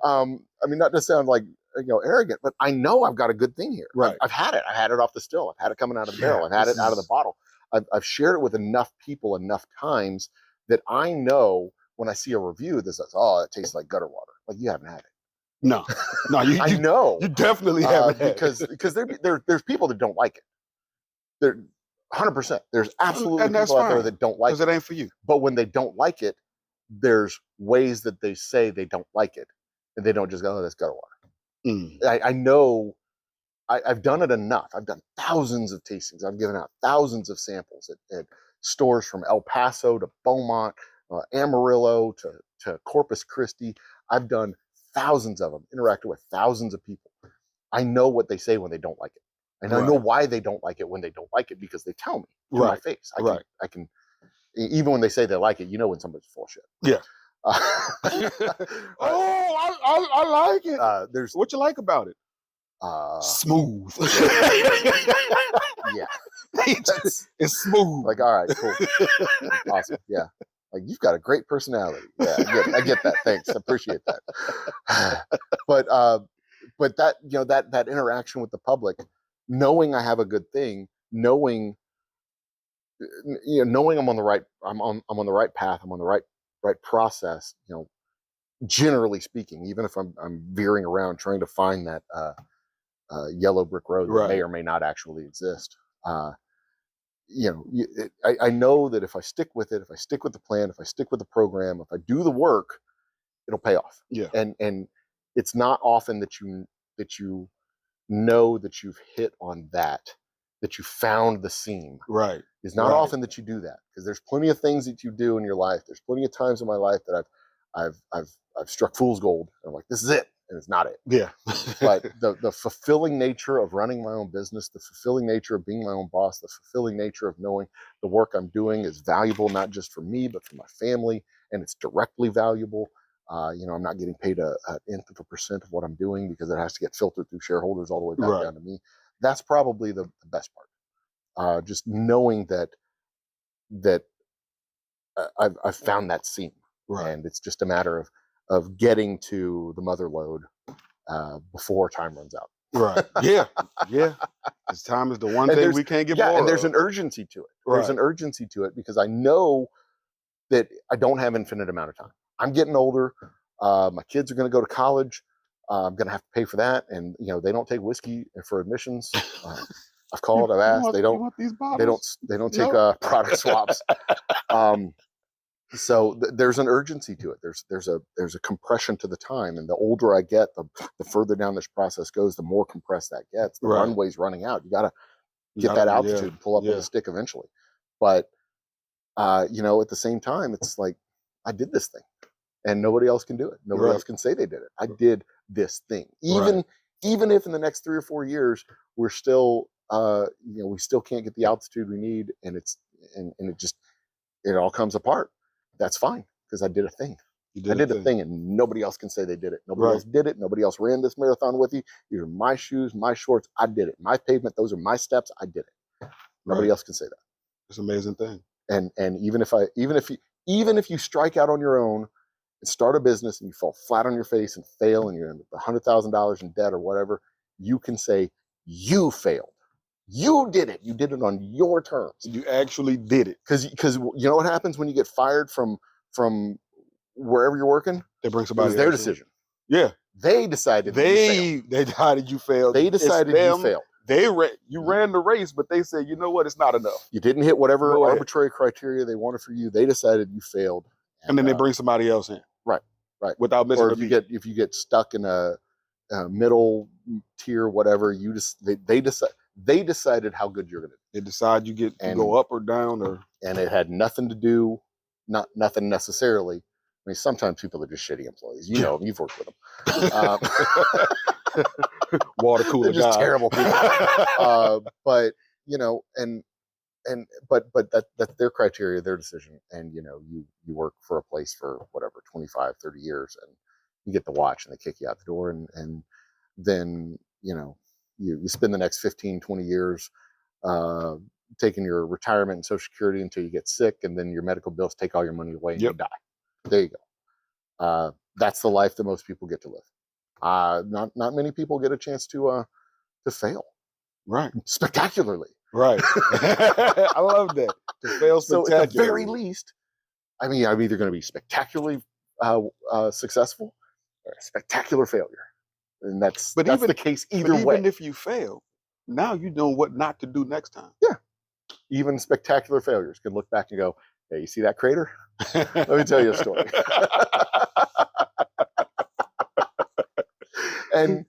I mean, not to sound like arrogant, but I know I've got a good thing here. Right. I've had it. I've had it off the still. I've had it coming out of the barrel. I've had it out of the bottle. I've shared it with enough people enough times that I know when I see a review that says, "Oh, it tastes like gutter water." Like you haven't had it. No, I know you definitely haven't because there's people that don't like it. They're 100%. There's absolutely people out there that don't like it. Because it ain't for you. But when they don't like it, there's ways that they say they don't like it, and they don't just go, "Oh, that's gutter water." I know. I've done it enough. I've done thousands of tastings. I've given out thousands of samples at stores from El Paso to Beaumont, Amarillo to Corpus Christi. I've done thousands of them, interacted with thousands of people. I know what they say when they don't like it. And I know why they don't like it when they don't like it, because they tell me to my face. I can, even when they say they like it, you know when somebody's full of shit. Yeah. I like it. There's what you like about it? Smooth. Yeah. It's smooth. Like, all right, cool. Awesome. Yeah. Like, you've got a great personality. Yeah, I get that. Thanks. I appreciate that. But that, that interaction with the public, knowing I have a good thing, knowing I'm on the right, I'm on the right path, I'm on the right process, generally speaking, even if I'm veering around trying to find that yellow brick road that may or may not actually exist. I know that if I stick with it, if I stick with the plan, if I stick with the program, if I do the work, it'll pay off. Yeah. And it's not often that you know that you've hit on that you found the seam. Right. It's not often that you do that, because there's plenty of things that you do in your life. There's plenty of times in my life that I've struck fool's gold. And I'm like, this is it. And it's not it. Yeah. But the fulfilling nature of running my own business, the fulfilling nature of being my own boss, the fulfilling nature of knowing the work I'm doing is valuable, not just for me, but for my family. And it's directly valuable. I'm not getting paid an nth of a percent of what I'm doing, because it has to get filtered through shareholders all the way back down to me. That's probably the best part. Just knowing that I've found that seam. And it's just a matter of getting to the mother lode before time runs out. Right. Yeah. Yeah. Because time is the one thing we can't get more of. And there's an urgency to it. There's an urgency to it, because I know that I don't have infinite amount of time. I'm getting older. My kids are going to go to college. I'm going to have to pay for that. And, they don't take whiskey for admissions. I've called, I've asked. They don't take product swaps. So there's an urgency to it. There's a compression to the time, and the older I get, the further down this process goes, the more compressed that gets. The runway's running out. You got to get that altitude and pull up with a stick eventually. But at the same time, it's like, I did this thing, and nobody else can do it. Nobody else can say they did it. I did this thing. Even if in the next 3 or 4 years we're still we still can't get the altitude we need, and it all comes apart. That's fine, because I did a thing. I did a thing, and nobody else can say they did it. Nobody else did it. Nobody else ran this marathon with you. These are my shoes, my shorts. I did it. My pavement. Those are my steps. I did it. Nobody else can say that. It's an amazing thing. And even if you strike out on your own and start a business and you fall flat on your face and fail, and you're in $100,000 in debt or whatever, you can say you failed. You did it. You did it on your terms. You actually did it. Because you know what happens when you get fired from wherever you're working? They bring somebody. It was their decision. Yeah. They decided they decided you failed. They decided you failed. You ran the race, but they said, you know what, it's not enough. You didn't hit whatever Go ahead. arbitrary criteria they wanted for you. They decided you failed, and then they bring somebody else in. Right. Without missing or if you get stuck in a middle tier, whatever, they decided how good you're going to do. They decide you go up or down, and it had nothing to do, nothing necessarily. I mean, sometimes people are just shitty employees. You know them. You've worked with them. Water cooler They're just guy. terrible people. But you know, but that's their criteria, their decision. And you know, you work for a place for whatever 25, 30 years, and you get the watch, and they kick you out the door, and then you know, you spend the next 15, 20 years taking your retirement and Social Security until you get sick, and then your medical bills take all your money away, and you die. There you go. That's the life that most people get to live. Not many people get a chance to fail, right? Spectacularly, right? I love that, to fail spectacularly. So at the very least, I mean, I'm either going to be spectacularly successful or a spectacular failure, and that's the case either way. Even if you fail, now you know what not to do next time. Yeah, even spectacular failures can look back and go, "Hey, you see that crater? Let me tell you a story." and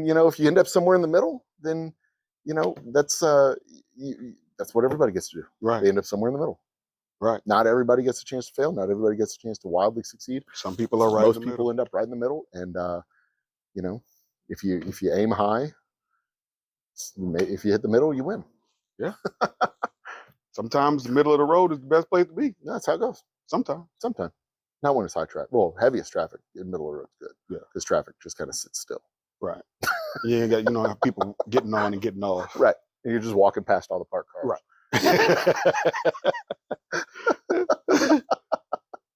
you know, if you end up somewhere in the middle, then you know that's what everybody gets to do. Right. They end up somewhere in the middle. Right. Not everybody gets a chance to fail. Not everybody gets a chance to wildly succeed. Some people are right. Most people end up right in the middle. And you know, if you aim high, if you hit the middle, you win. Yeah. Sometimes the middle of the road is the best place to be. That's how it goes. Sometimes. Not when it's high traffic. Well, heaviest traffic in the middle of the road is good. Yeah. Because traffic just kind of sits still. Right. You ain't got, have people getting on and getting off. Right. And you're just walking past all the parked cars. Right.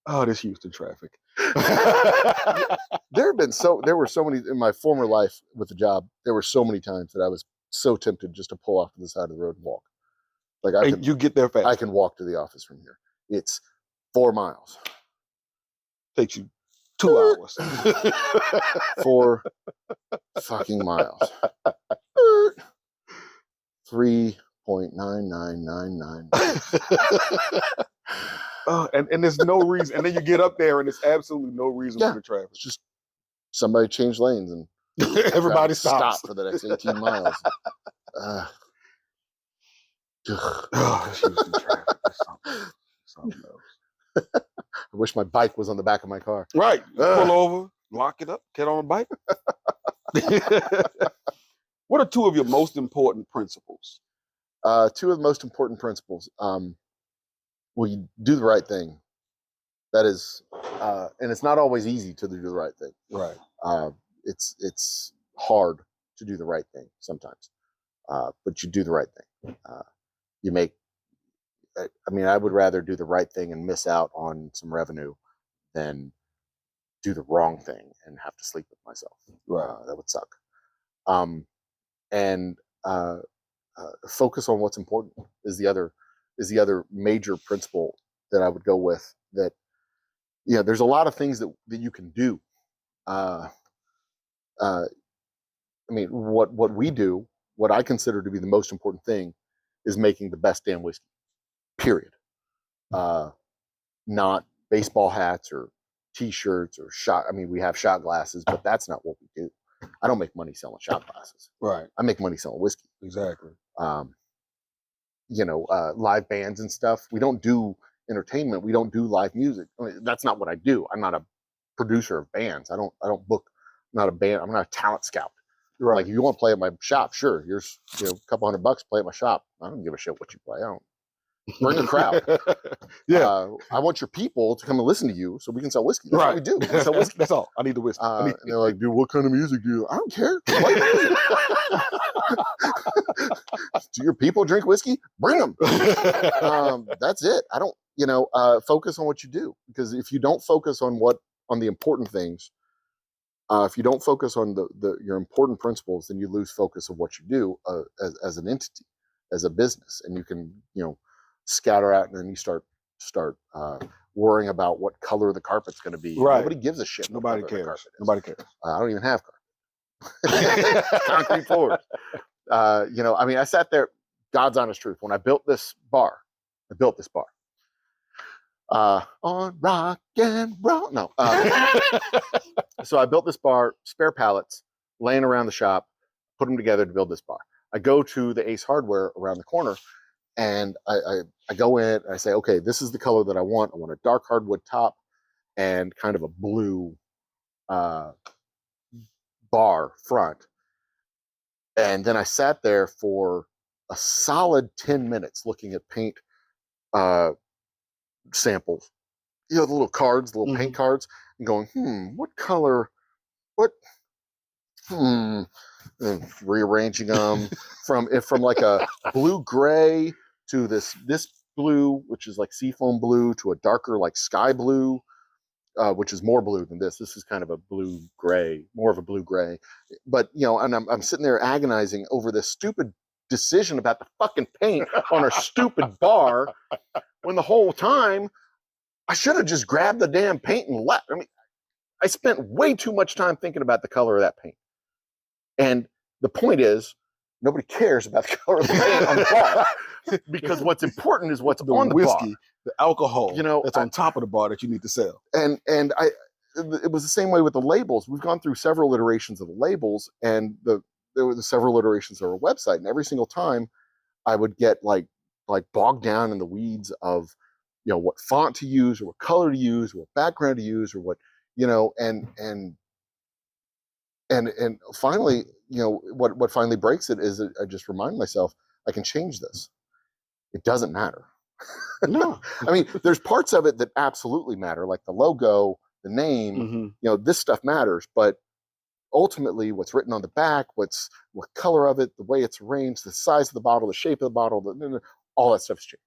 Oh, this Houston traffic. There were so many in my former life with the job. There were so many times that I was so tempted just to pull off to the side of the road and walk. Like you get there fast. I can walk to the office from here. It's 4 miles. Takes you 2 hours. 4 fucking miles. 3.9999. Oh, and there's no reason. And then you get up there and there's absolutely no reason for the traffic. It's just somebody changed lanes and everybody stops for the next 18 miles. This Houston traffic is something else. I wish my bike was on the back of my car. Right. Pull over, lock it up, get on a bike. What are 2 of your most important principles? 2 of the most important principles. Well, you do the right thing. That is, and it's not always easy to do the right thing. Right. It's hard to do the right thing sometimes, but you do the right thing. I would rather do the right thing and miss out on some revenue than do the wrong thing and have to sleep with myself. Right. That would suck. And focus on what's important is the other major principle that I would go with. That, there's a lot of things that you can do. What we do, what I consider to be the most important thing, is making the best damn whiskey. Period. Not baseball hats or T-shirts or shot. I mean, we have shot glasses, but that's not what we do. I don't make money selling shot glasses. Right. I make money selling whiskey. Exactly. Live bands and stuff. We don't do entertainment. We don't do live music. I mean, that's not what I do. I'm not a producer of bands. I don't book. I'm not a band. I'm not a talent scout. Right. Like, if you want to play at my shop, sure. Here's a couple $100. Play at my shop. I don't give a shit what you play. I don't. Bring a crowd. Yeah. I want your people to come and listen to you so we can sell whiskey. That's right. what we do. We sell whiskey. That's all. I need the whiskey. And they're like, dude, what kind of music do you? I don't care. Do your people drink whiskey? Bring them. That's it. I don't, focus on what you do, because if you don't focus on the important things, if you don't focus on your important principles, then you lose focus of what you do as an entity, as a business, and you can, scatter out, and then you start worrying about what color the carpet's going to be. Right. Nobody gives a shit. Nobody cares. Nobody cares. I don't even have carpet. Concrete floors. You know, I mean, I sat there, God's honest truth. When I built this bar, on rock and roll. No. So I built this bar, spare pallets, laying around the shop, put them together to build this bar. I go to the Ace Hardware around the corner, and I go in and I say, okay, this is the color that I want. I want a dark hardwood top and kind of a blue bar front. And then I sat there for a solid 10 minutes looking at paint samples, you know, the little cards, the little paint cards, and going, what color, what, and rearranging them from like a blue gray to this blue, which is like seafoam blue, to a darker like sky blue, which is more blue than this. This is kind of a blue gray, more of a blue gray. But you know, and I'm sitting there agonizing over this stupid decision about the fucking paint on a stupid bar, when the whole time I should have just grabbed the damn paint and left. I mean, I spent way too much time thinking about the color of that paint. And the point is, nobody cares about the color of the paint on the bar, because what's important is what's on the whiskey, bar. the alcohol, you know, that's on top of the bar that you need to sell. And it was the same way with the labels. We've gone through several iterations of the labels, and there were several iterations of our website, and every single time I would get like bogged down in the weeds of, you know, what font to use, or what color to use, or what background to use, or what, you know, and finally, you know, what finally breaks it is that I just remind myself, I can change this. It doesn't matter. No. I mean, there's parts of it that absolutely matter, like the logo, the name, you know, this stuff matters, but ultimately what's written on the back, what color of it, the way it's arranged, the size of the bottle, the shape of the bottle, all that stuff's changed.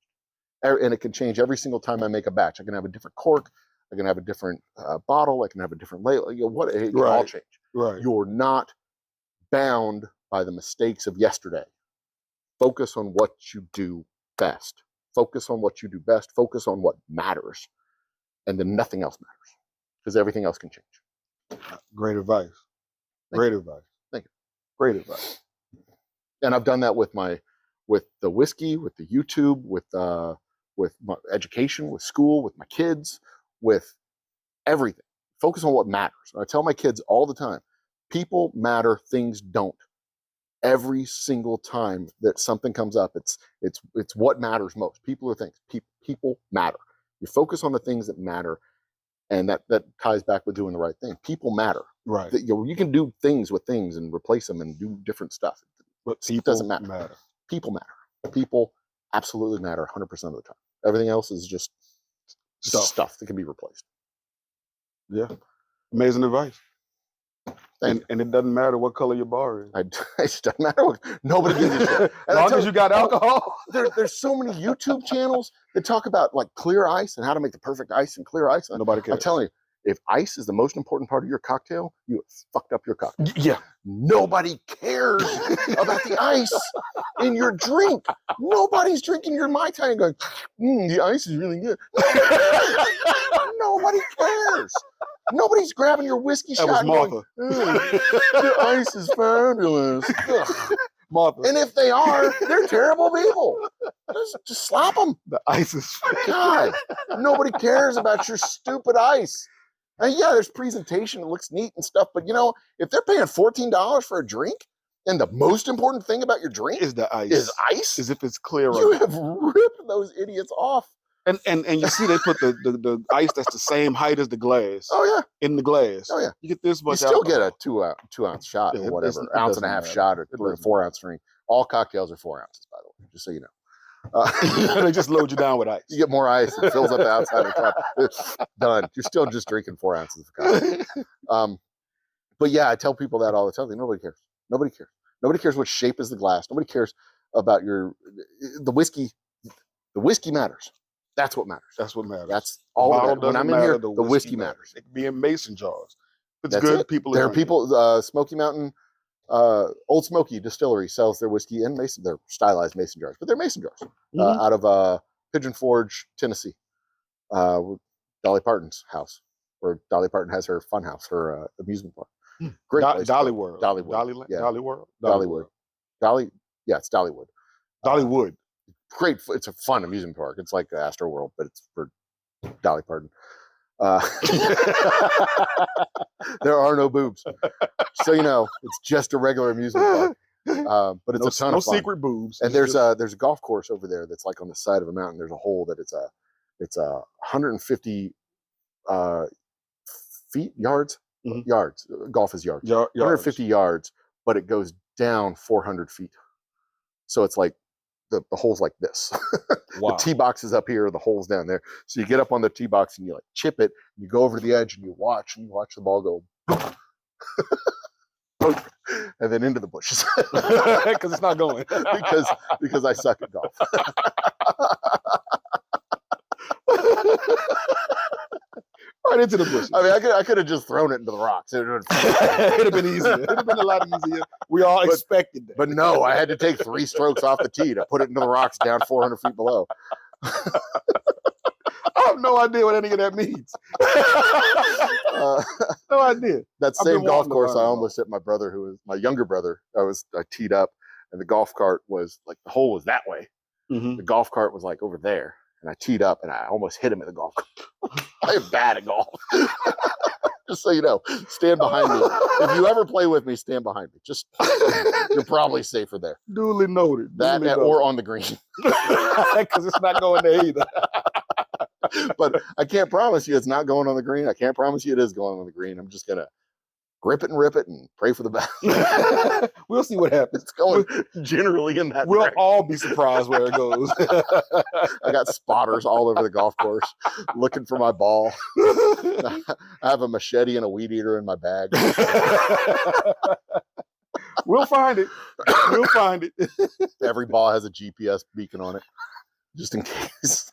And it can change every single time I make a batch. I can have a different cork, I can have a different bottle, I can have a different label, you know, it can all change. Right. You're not bound by the mistakes of yesterday. Focus on what you do best. Focus on what you do best. Focus on what matters. And then nothing else matters, because everything else can change. Great advice. Great advice. Thank you. Great advice. And I've done that with the whiskey, with the YouTube, with my education, with school, with my kids, with everything. Focus on what matters. I tell my kids all the time, people matter, things don't. Every single time that something comes up, it's what matters most. People are things. People matter. You focus on the things that matter, and that ties back with doing the right thing. People matter. Right. You know, you can do things with things and replace them and do different stuff. But it doesn't matter. People matter. People absolutely matter 100% of the time. Everything else is just stuff that can be replaced. Yeah. Amazing advice. And it doesn't matter what color your bar is. It doesn't matter. Nobody gives a shit. As long as you got alcohol. There's so many YouTube channels that talk about like clear ice and how to make the perfect ice and clear ice. Nobody cares. I'm telling you, if ice is the most important part of your cocktail, you have fucked up your cocktail. Yeah. Nobody cares about the ice in your drink. Nobody's drinking your Mai Tai and going, the ice is really good. Nobody cares. Nobody's grabbing your whiskey shot. That was Martha. Going, the ice is fabulous. Martha. And if they are, they're terrible people. Just slap them. The ice is God, nobody cares about your stupid ice. And yeah, there's presentation, it looks neat and stuff, but you know, if they're paying $14 for a drink, and the most important thing about your drink is the ice. As if it's clear. You have ripped those idiots off. And you see they put the ice that's the same height as the glass. Oh yeah. In the glass. Oh yeah. You get this much. You still get a two ounce shot or whatever, ounce and a half shot or 3 or 4 ounce drink. All cocktails are 4 ounces, by the way, just so you know. They just load you down with ice. You get more ice, it fills up the outside of the cup. It's done. You're still just drinking 4 ounces of coffee. But yeah, I tell people that all the time. Nobody cares. Nobody cares. Nobody cares what shape is the glass. Nobody cares about the whiskey. The whiskey matters. That's what matters. That's what matters. That's all of that. When I'm in here, the whiskey matters. It can be in mason jars. It's That's good. it. People. There are people. Smoky Mountain, Old Smoky Distillery sells their whiskey in mason. They're stylized mason jars, but they're mason jars out of Pigeon Forge, Tennessee, Dolly Parton's house, where Dolly Parton has her fun house, her amusement park. Great place. Dolly World. Dolly World. Yeah. Dolly World. Dolly World. Yeah, it's Dollywood. Dollywood. Great. It's a fun amusement park. It's like the Astro World, but it's for Dolly Parton. There are no boobs, so it's just a regular amusement park. But it's a ton of fun. No secret boobs. And there's a golf course over there that's like on the side of a mountain. There's a hole that it's a 150 feet yards. Yards. Golf is yards. 150 yards, but it goes down 400 feet. So it's like the hole's like this. Wow. The tee box is up here, the hole's down there. So you get up on the tee box and you like chip it, and you go over to the edge and you watch the ball go and then into the bushes. Because it's not going. because I suck at golf. Right into the bushes. I mean, I could have just thrown it into the rocks. It would have been easier. It would have been a lot easier. We all expected that. But no, I had to take 3 strokes off the tee to put it into the rocks down 400 feet below. I have no idea what any of that means. No idea. That same golf course, I almost hit my brother, who was my younger brother. I teed up, and the golf cart was like, the hole was that way. Mm-hmm. The golf cart was like over there. And I teed up, and I almost hit him at the golf cart. I am bad at golf. Just so you know, stand behind me. If you ever play with me, stand behind me. You're probably safer there. Duly noted. Or on the green. Because it's not going there either. But I can't promise you it's not going on the green. I can't promise you it is going on the green. I'm just going to grip it and rip it and pray for the best. We'll see what happens. It's going generally in that We'll direction. all be surprised where it goes. I got spotters all over the golf course looking for my ball. I have a machete and a weed eater in my bag. We'll find it. We'll find it. Every ball has a GPS beacon on it, just in case.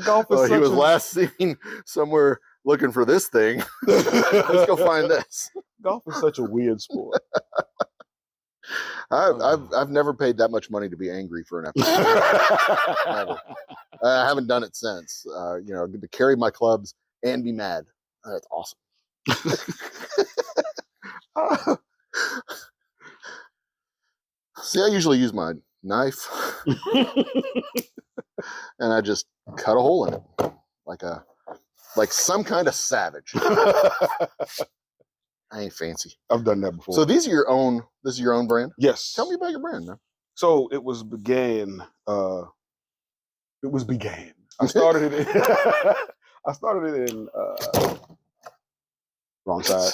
Golf is he was last seen somewhere looking for this thing. Let's go find this. Golf is such a weird sport. I've never paid that much money to be angry for an episode. Never. I haven't done it since. To carry my clubs and be mad. That's awesome. See, I usually use my knife and I just cut a hole in it like some kind of savage. I ain't fancy. I've done that before. So this is your own brand? Yes. Tell me about your brand, man. So it began. I started it in wrong side.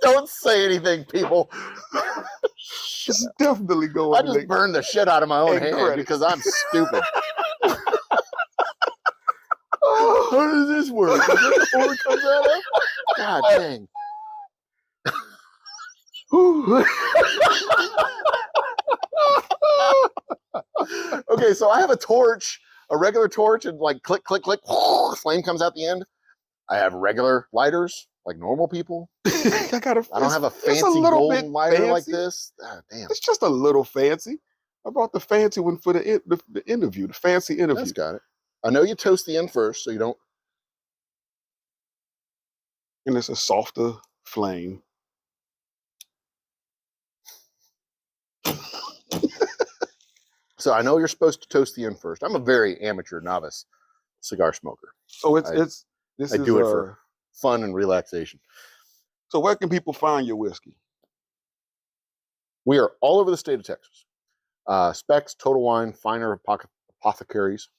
Don't say anything, people. It's definitely going. I just burned the shit out of my own hand because I'm stupid. How does this work? Is that the hole it comes out of? God dang. Okay, so I have a torch, a regular torch, and like click, click, click, flame comes out the end. I have regular lighters, like normal people. I don't have a fancy golden lighter like this. Ah, damn. It's just a little fancy. I brought the fancy one for the interview, the fancy interview. That's got it. I know you toast the end first, so you don't. And it's a softer flame. So I know you're supposed to toast the end first. I'm a very amateur, novice cigar smoker. So I do it for fun and relaxation. So where can people find your whiskey? We are all over the state of Texas. Specs, Total Wine, finer apothecaries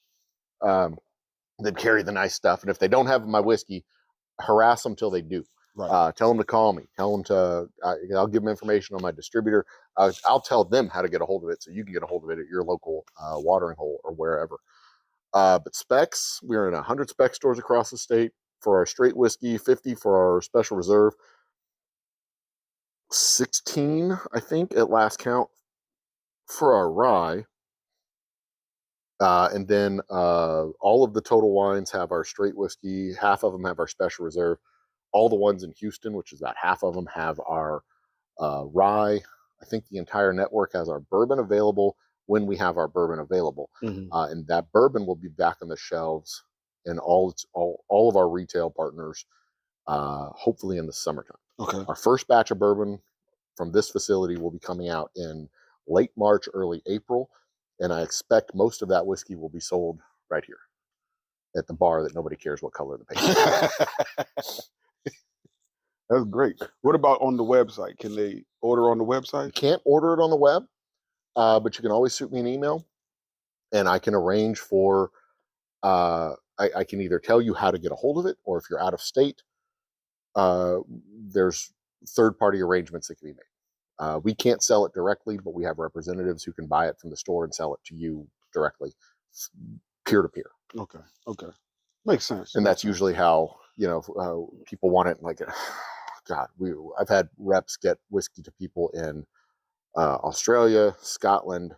that carry the nice stuff. And if they don't have my whiskey, harass them till they do. Right. Tell them to call me. Tell them to, I'll give them information on my distributor. I'll tell them how to get a hold of it so you can get a hold of it at your local watering hole or wherever. But Specs, we're in 100 Spec stores across the state for our straight whiskey, 50 for our special reserve, 16, I think, at last count for our rye. And then all of the Total Wines have our straight whiskey. Half of them have our special reserve. All the ones in Houston, which is about half of them, have our rye. I think the entire network has our bourbon available when we have our bourbon available. Mm-hmm. And that bourbon will be back on the shelves in all of our retail partners hopefully in the summertime. Okay. Our first batch of bourbon from this facility will be coming out in late March, early April, and I expect most of that whiskey will be sold right here at the bar that nobody cares what color the paint is. That's great. What about on the website? Can they order on the You website? can't order it on the web, but you can always shoot me an email, and I can arrange for. I can either tell you how to get a hold of it, or if you're out of state, there's third-party arrangements that can be made. We can't sell it directly, but we have representatives who can buy it from the store and sell it to you directly, peer to peer. Okay. Okay. Makes sense. And that's usually how people want it. Like, God, I've had reps get whiskey to people in Australia, Scotland,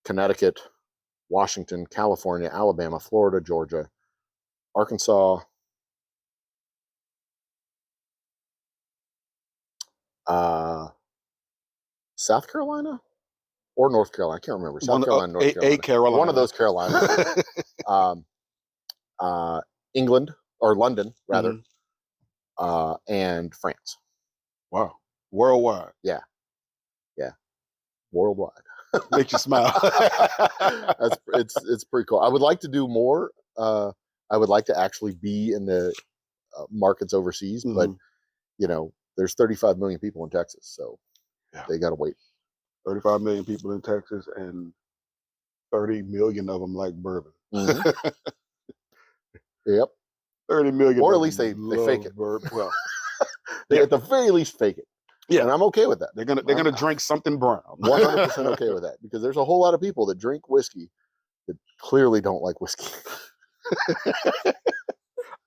Connecticut, Washington, California, Alabama, Florida, Georgia, Arkansas, South Carolina, or North Carolina. I can't remember. South Carolina, North Carolina. Carolina. One of those Carolinas. England, or London, rather, and France. Wow. Worldwide. Yeah. Worldwide. Makes you smile. It's pretty cool. I would like to do more. I would like to actually be in the markets overseas, but there's 35 million people in Texas, so they got to wait. 35 million people in Texas, and 30 million of them like bourbon. Mm-hmm. Yep. 30 million. Or at least they fake it. Bourbon. Well, they at the very least fake it. Yeah, and I'm okay with that. They're gonna drink something brown. 100% okay with that, because there's a whole lot of people that drink whiskey that clearly don't like whiskey.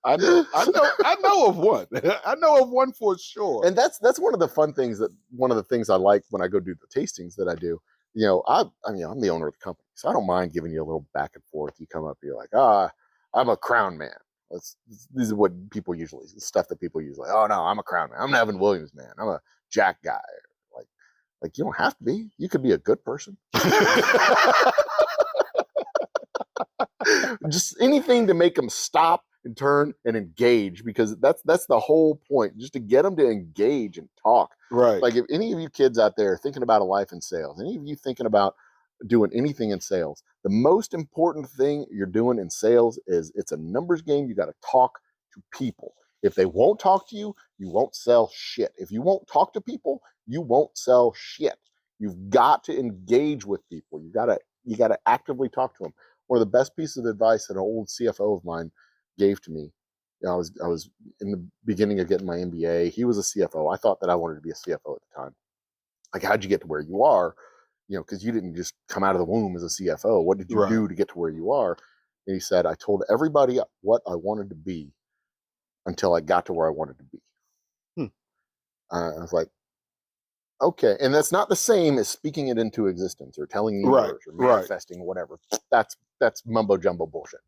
I know of one. I know of one for sure. And that's one of the fun things one of the things I like when I go do the tastings that I do. I'm the owner of the company, so I don't mind giving you a little back and forth. You come up, you're like, I'm a Crown man. This is what people usually, stuff that people usually, oh no, I'm a Crown man. I'm an Evan Williams man. I'm a Jack guy. Like you don't have to be. You could be a good person. Just anything to make them stop and turn and engage, because that's the whole point, just to get them to engage and talk. Right. Like, if any of you kids out there thinking about a life in sales, any of you thinking about doing anything in sales, the most important thing you're doing in sales is it's a numbers game. You got to talk to people. If they won't talk to you, you won't sell shit. If you won't talk to people, you won't sell shit. You've got to engage with people. You got to actively talk to them. One of the best pieces of advice that an old CFO of mine gave to me. I was in the beginning of getting my MBA. He was a CFO. I thought that I wanted to be a CFO at the time. Like, how'd you get to where you are? Because you didn't just come out of the womb as a CFO. What did you do to get to where you are? And he said, I told everybody what I wanted to be until I got to where I wanted to be. I was like, okay. And that's not the same as speaking it into existence or telling universe or manifesting whatever. That's mumbo jumbo bullshit.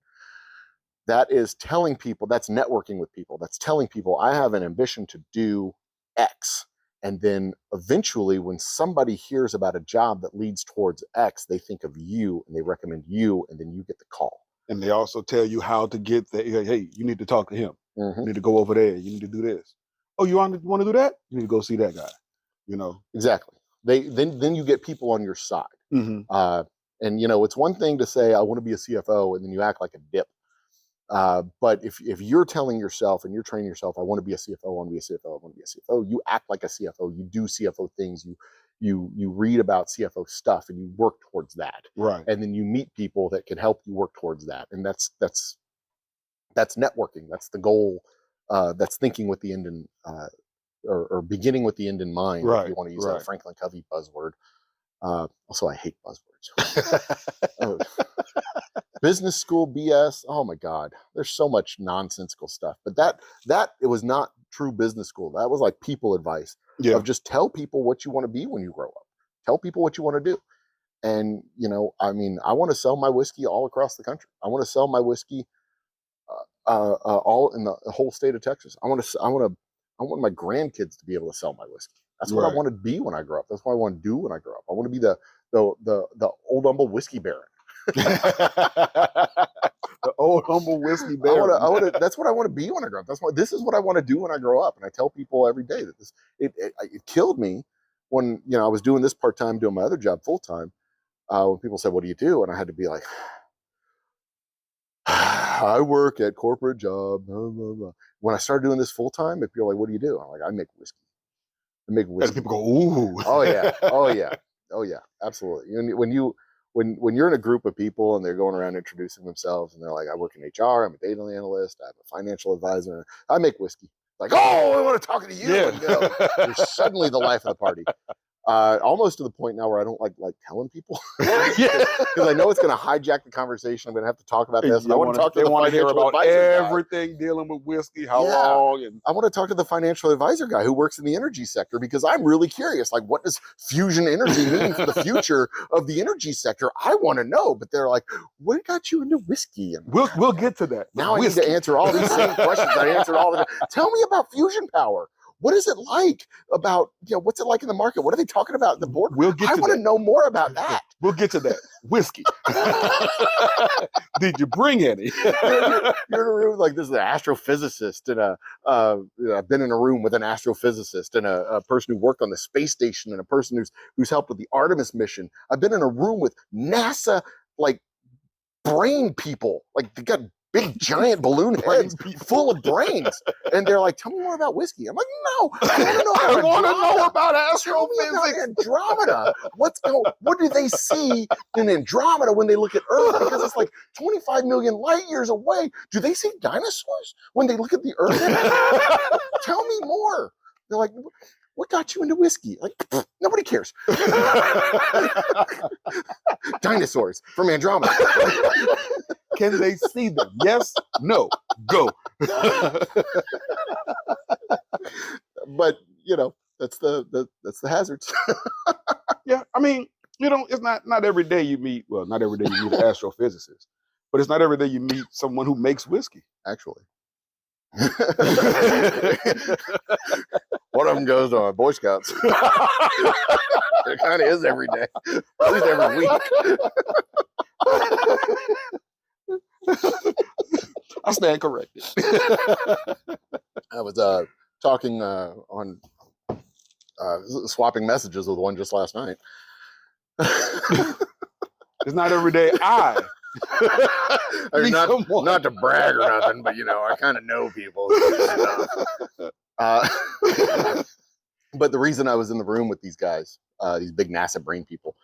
That is telling people, that's networking with people. That's telling people I have an ambition to do X. And then eventually, when somebody hears about a job that leads towards X, they think of you and they recommend you, and then you get the call. And they also tell you how to get there. Hey, you need to talk to him. You need to go over there. You need to do this. Oh, you want to do that? You need to go see that guy. Exactly. Then you get people on your side. And it's one thing to say I want to be a CFO, and then you act like a dip. But if you're telling yourself and you're training yourself, I want to be a CFO, I want to be a CFO, I want to be a CFO, you act like a CFO, you do CFO things, you read about CFO stuff, and you work towards that. Right. And then you meet people that can help you work towards that. And that's networking. That's the goal. That's thinking with the end in or beginning with the end in mind. Right. If you want to use a Franklin Covey buzzword. Also, I hate buzzwords. Business school BS. Oh my God, there's so much nonsensical stuff. But that it was not true business school. That was like people advice. Of just tell people what you want to be when you grow up. Tell people what you want to do. And I want to sell my whiskey all across the country. I want to sell my whiskey all in the whole state of Texas. I want my grandkids to be able to sell my whiskey. That's what I want to be when I grow up. That's what I want to do when I grow up. I want to be the Old Humble whiskey baron. The Old Humble Whiskey I Baron. want to. That's what I want to be when I grow up. This is what I want to do when I grow up. And I tell people every day that it killed me when I was doing this part time, doing my other job full time. When people said, "What do you do?" and I had to be like, "I work at corporate job." Blah, blah, blah. When I started doing this full time, if you're like, "What do you do?" I'm like, "I make whiskey." I make whiskey. And people go, "Ooh." Oh yeah. Oh yeah. Oh yeah. Absolutely. When you're in a group of people and they're going around introducing themselves and they're like, "I work in HR, I'm a data analyst, I'm a financial advisor, I make whiskey." Like, "Oh, I want to talk to you." Yeah. And, you're suddenly the life of the party. Almost to the point now where I don't like telling people because I know it's going to hijack the conversation. I'm going to have to talk about this. And I want to talk to the financial advisor everything guy. dealing with whiskey, how long, and I want to talk to the financial advisor guy who works in the energy sector because I'm really curious. Like, what does fusion energy mean for the future of the energy sector? I want to know. But they're like, "What got you into whiskey?" And we'll get to that. Now I need to answer all these same questions I answered all the time. Tell me about fusion power. What is it like about, what's it like in the market? What are they talking about at the board? I want to know more about that. We'll get to that. Whiskey. Did you bring any? You're in a room like this is an astrophysicist and I've been in a room with an astrophysicist and a person who worked on the space station and a person who's helped with the Artemis mission. I've been in a room with NASA like brain people. Like they got big giant balloon heads full of brains, and they're like, "Tell me more about whiskey." I'm like, "No, I want to know about astrophysics, Andromeda. What do they see in Andromeda when they look at Earth? Because it's like 25 million light years away. Do they see dinosaurs when they look at the Earth? Tell me more." They're like, "What got you into whiskey?" Like, nobody cares. Dinosaurs from Andromeda. Can they see them? Yes, no, go. But that's the hazards. Yeah, I mean, it's not every day you meet. Well, not every day you meet an astrophysicist, but it's not every day you meet someone who makes whiskey. Actually, one of them goes to Boy Scouts. It kind of is every day, at least every week. I stand corrected. I was talking on swapping messages with one just last night. It's not every day not to brag or nothing, but I kind of know people. But the reason I was in the room with these guys, these big NASA brain people,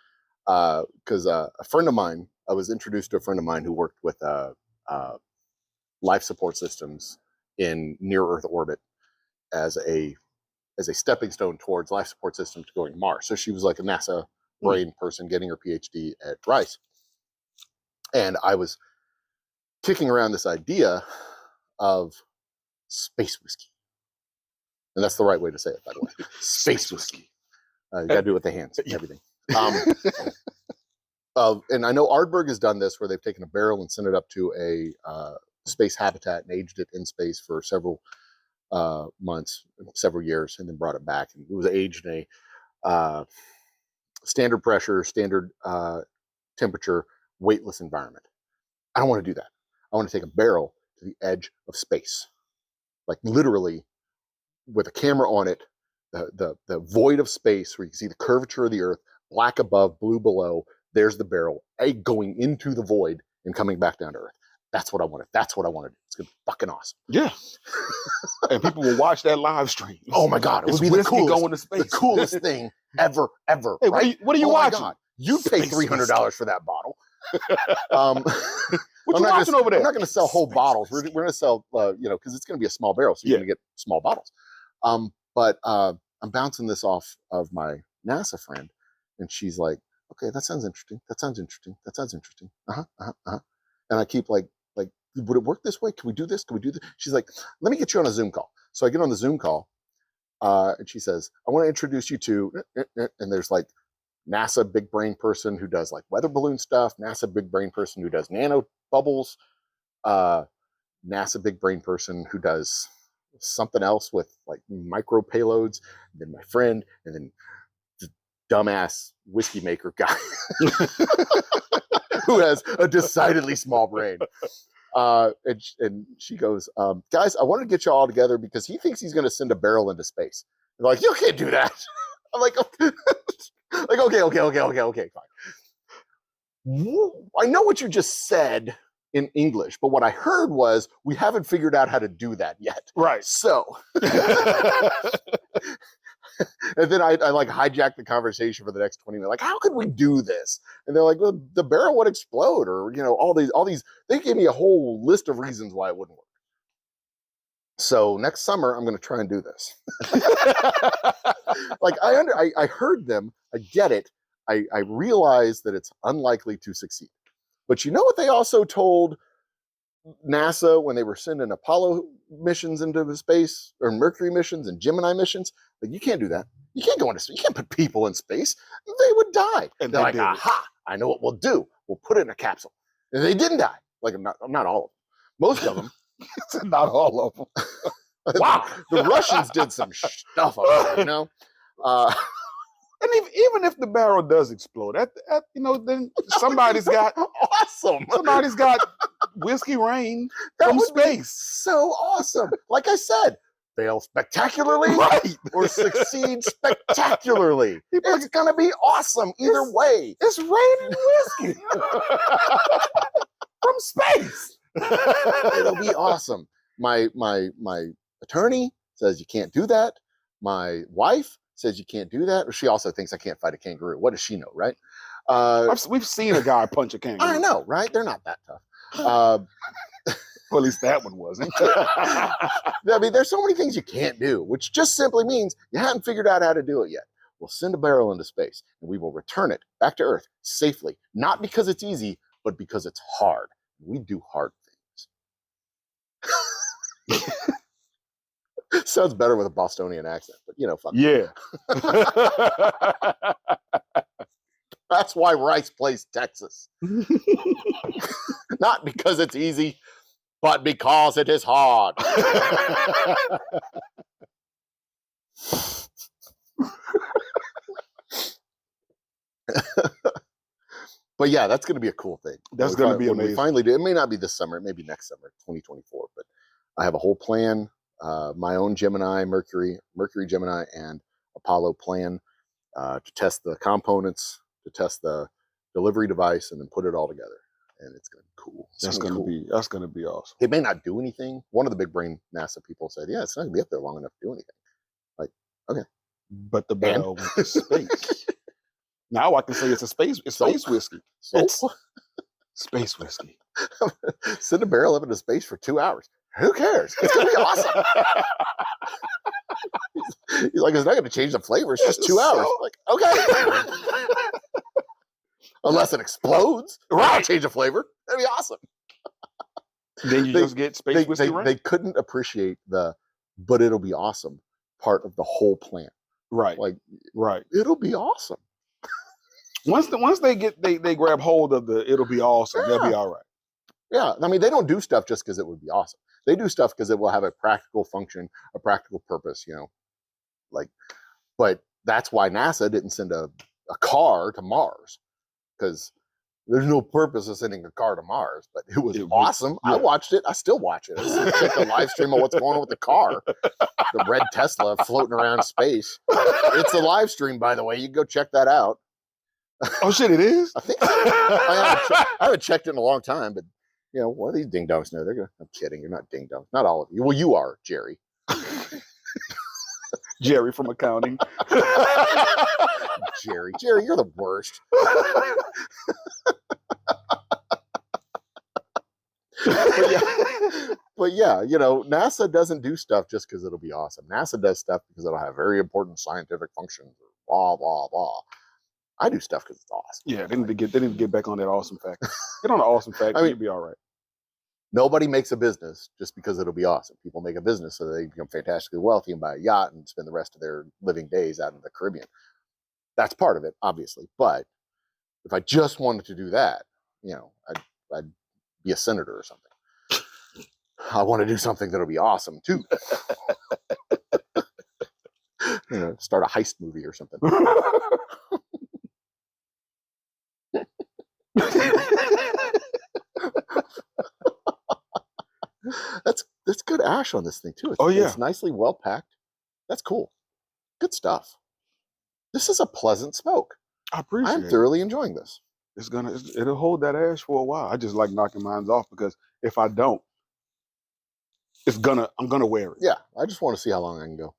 because a friend of mine, I was introduced to a friend of mine who worked with life support systems in near Earth orbit as a stepping stone towards life support systems to going to Mars. So she was like a NASA brain person getting her PhD at Rice. And I was kicking around this idea of space whiskey. And that's the right way to say it, by the way. Space whiskey. You got to do it with the hands and everything. And I know Ardbeg has done this where they've taken a barrel and sent it up to a space habitat and aged it in space for several months, several years, and then brought it back. And it was aged in a standard pressure, standard temperature, weightless environment. I don't want to do that. I want to take a barrel to the edge of space, like literally with a camera on it, the void of space where you can see the curvature of the Earth, black above, blue below. There's the barrel, going into the void and coming back down to Earth. That's what I wanted. That's what I wanted. It's gonna be fucking awesome. Yeah. And people will watch that live stream. Oh my God. It would be the coolest, going to space. The coolest thing ever. Hey, right? What are you watching? God. You'd pay $300 for that bottle. What you watching over there? I'm not going to sell whole bottles. We're going to sell, because it's going to be a small barrel, so you're going to get small bottles. But I'm bouncing this off of my NASA friend, and she's like, "Okay, that sounds interesting. That sounds interesting. That sounds interesting. And I keep like, would it work this way? Can we do this? Can we do this? She's like, "Let me get you on a Zoom call." So I get on the Zoom call, and she says, "I want to introduce you to," and there's like NASA big brain person who does like weather balloon stuff, NASA big brain person who does nano bubbles, NASA big brain person who does something else with like micro payloads, and then my friend, and then the dumbass whiskey maker guy who has a decidedly small brain. And she goes, guys, I wanted to get you all together because he thinks he's going to send a barrel into space. They're like, you can't do that. I'm like, okay. Like, okay, fine. I know what you just said in English, but what I heard was we haven't figured out how to do that yet. Right. So, and then I like hijacked the conversation for the next 20 minutes. Like, how could we do this? And they're like, well, the barrel would explode, or all these. They gave me a whole list of reasons why it wouldn't work. So next summer, I'm going to try and do this. Like I heard them. I get it. I realize that it's unlikely to succeed. But you know what they also told NASA when they were sending Apollo missions into space, or Mercury missions and Gemini missions? Like, you can't do that. You can't go into space. You can't put people in space. They would die. And they're like, aha, I know what we'll do. We'll put it in a capsule. And they didn't die. Like, not all of them. Most of them. Not all of them. Wow. The Russians did some stuff up there, And even if the barrel does explode, then somebody's got awesome. Somebody's got whiskey rain from space. So awesome. Like I said, fail spectacularly, right, or succeed spectacularly. It's gonna be awesome either way. It's raining whiskey from space. It'll be awesome. My attorney says you can't do that. My wife says you can't do that. She also thinks I can't fight a kangaroo. What does she know, right? We've seen a guy punch a kangaroo. I know, right? They're not that tough. Well, at least that one wasn't. I mean, there's so many things you can't do, which just simply means you haven't figured out how to do it yet. We'll send a barrel into space, and we will return it back to Earth safely, not because it's easy, but because it's hard. We do hard things. Sounds better with a Bostonian accent, but fuck. Yeah. That's why Rice plays Texas. Not because it's easy, but because it is hard. But yeah, that's going to be a cool thing. That's going to be amazing. We finally do. It may not be this summer. It may be next summer, 2024. But I have a whole plan. My own Gemini, Mercury Gemini, and Apollo plan to test the components, to test the delivery device, and then put it all together. And it's going to be cool. That's going to be awesome. It may not do anything. One of the big brain NASA people said, "Yeah, it's not going to be up there long enough to do anything." Like, okay, but the barrel went to space. Now I can say it's space whiskey. It's space whiskey. Send a barrel up into space for 2 hours. Who cares? It's going to be awesome. He's like, it's not going to change the flavor. It's just 2 hours. Like, okay. Unless it explodes. Right. Change the flavor. That'd be awesome. Then you just get space whiskey. They couldn't appreciate but it'll be awesome part of the whole plan. Right. Like, right. It'll be awesome. Once they grab hold of the it'll be awesome, they'll be all right. Yeah. I mean, they don't do stuff just because it would be awesome. They do stuff because it will have a practical function, a practical purpose, but that's why NASA didn't send a car to Mars, because there's no purpose of sending a car to Mars, but it was awesome. Yeah. I watched it. I still watch it. I check the live stream of what's going on with the car, the red Tesla floating around space. It's a live stream, by the way. You can go check that out. Oh shit, it is? I think so. I haven't checked it in a long time, but one of these ding dongs know. I'm kidding. You're not ding dongs. Not all of you. Well, you are, Jerry. Jerry from accounting. Jerry, you're the worst. But yeah, NASA doesn't do stuff just because it'll be awesome. NASA does stuff because it'll have very important scientific functions, or blah blah blah. I do stuff because it's awesome. Yeah, they need to get back on that awesome factor. Get on the awesome factor, you'll be all right. Nobody makes a business just because it'll be awesome. People make a business so they become fantastically wealthy and buy a yacht and spend the rest of their living days out in the Caribbean. That's part of it, obviously. But if I just wanted to do that, I'd be a senator or something. I want to do something that'll be awesome too. Start a heist movie or something. ash on this thing too. Oh yeah, It's nicely well packed. That's cool. Good stuff. This is a pleasant smoke. I I'm appreciate it. thoroughly enjoying this. It'll hold that ash for a while. I just like knocking mine off because if I don't, I'm gonna wear it. Yeah, I just want to see how long I can go.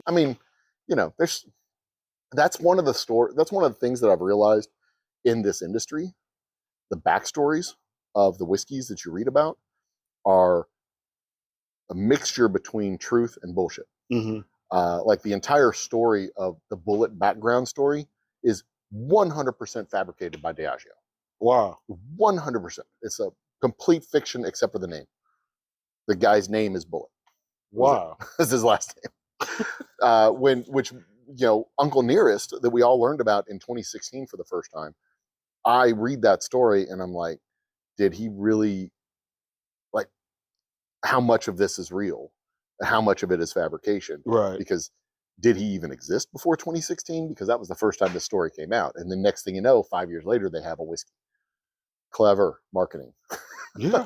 I mean, you know, that's one of the things that I've realized in this industry. The backstories of the whiskeys that you read about are a mixture between truth and bullshit. Mm-hmm. Like the entire story of the Bullet background story is 100% fabricated by Diageo. Wow. 100%. It's a complete fiction except for the name. The guy's name is Bullet. Wow. That's his last name. Which, you know, Uncle Nearest that we all learned about in 2016 for the first time. I read that story and I'm like, did he really, like, how much of this is real? How much of it is fabrication? Right. Because did he even exist before 2016? Because that was the first time this story came out. And the next thing you know, 5 years later, they have a whiskey. Clever marketing. Yeah.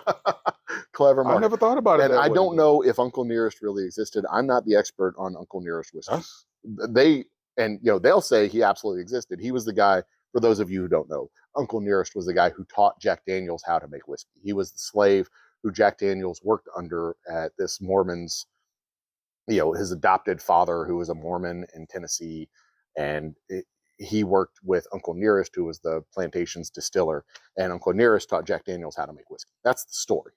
Clever marketing. I never thought about it. And that I way, don't know if Uncle Nearest really existed. I'm not the expert on Uncle Nearest whiskey. And you know, they'll say he absolutely existed. He was the guy, for those of you who don't know, Uncle Nearest was the guy who taught Jack Daniels how to make whiskey. He was the slave who Jack Daniels worked under at this Mormon's, you know, his adopted father, who was a Mormon in Tennessee. And he worked with Uncle Nearest, who was the plantation's distiller. And Uncle Nearest taught Jack Daniels how to make whiskey. That's the story.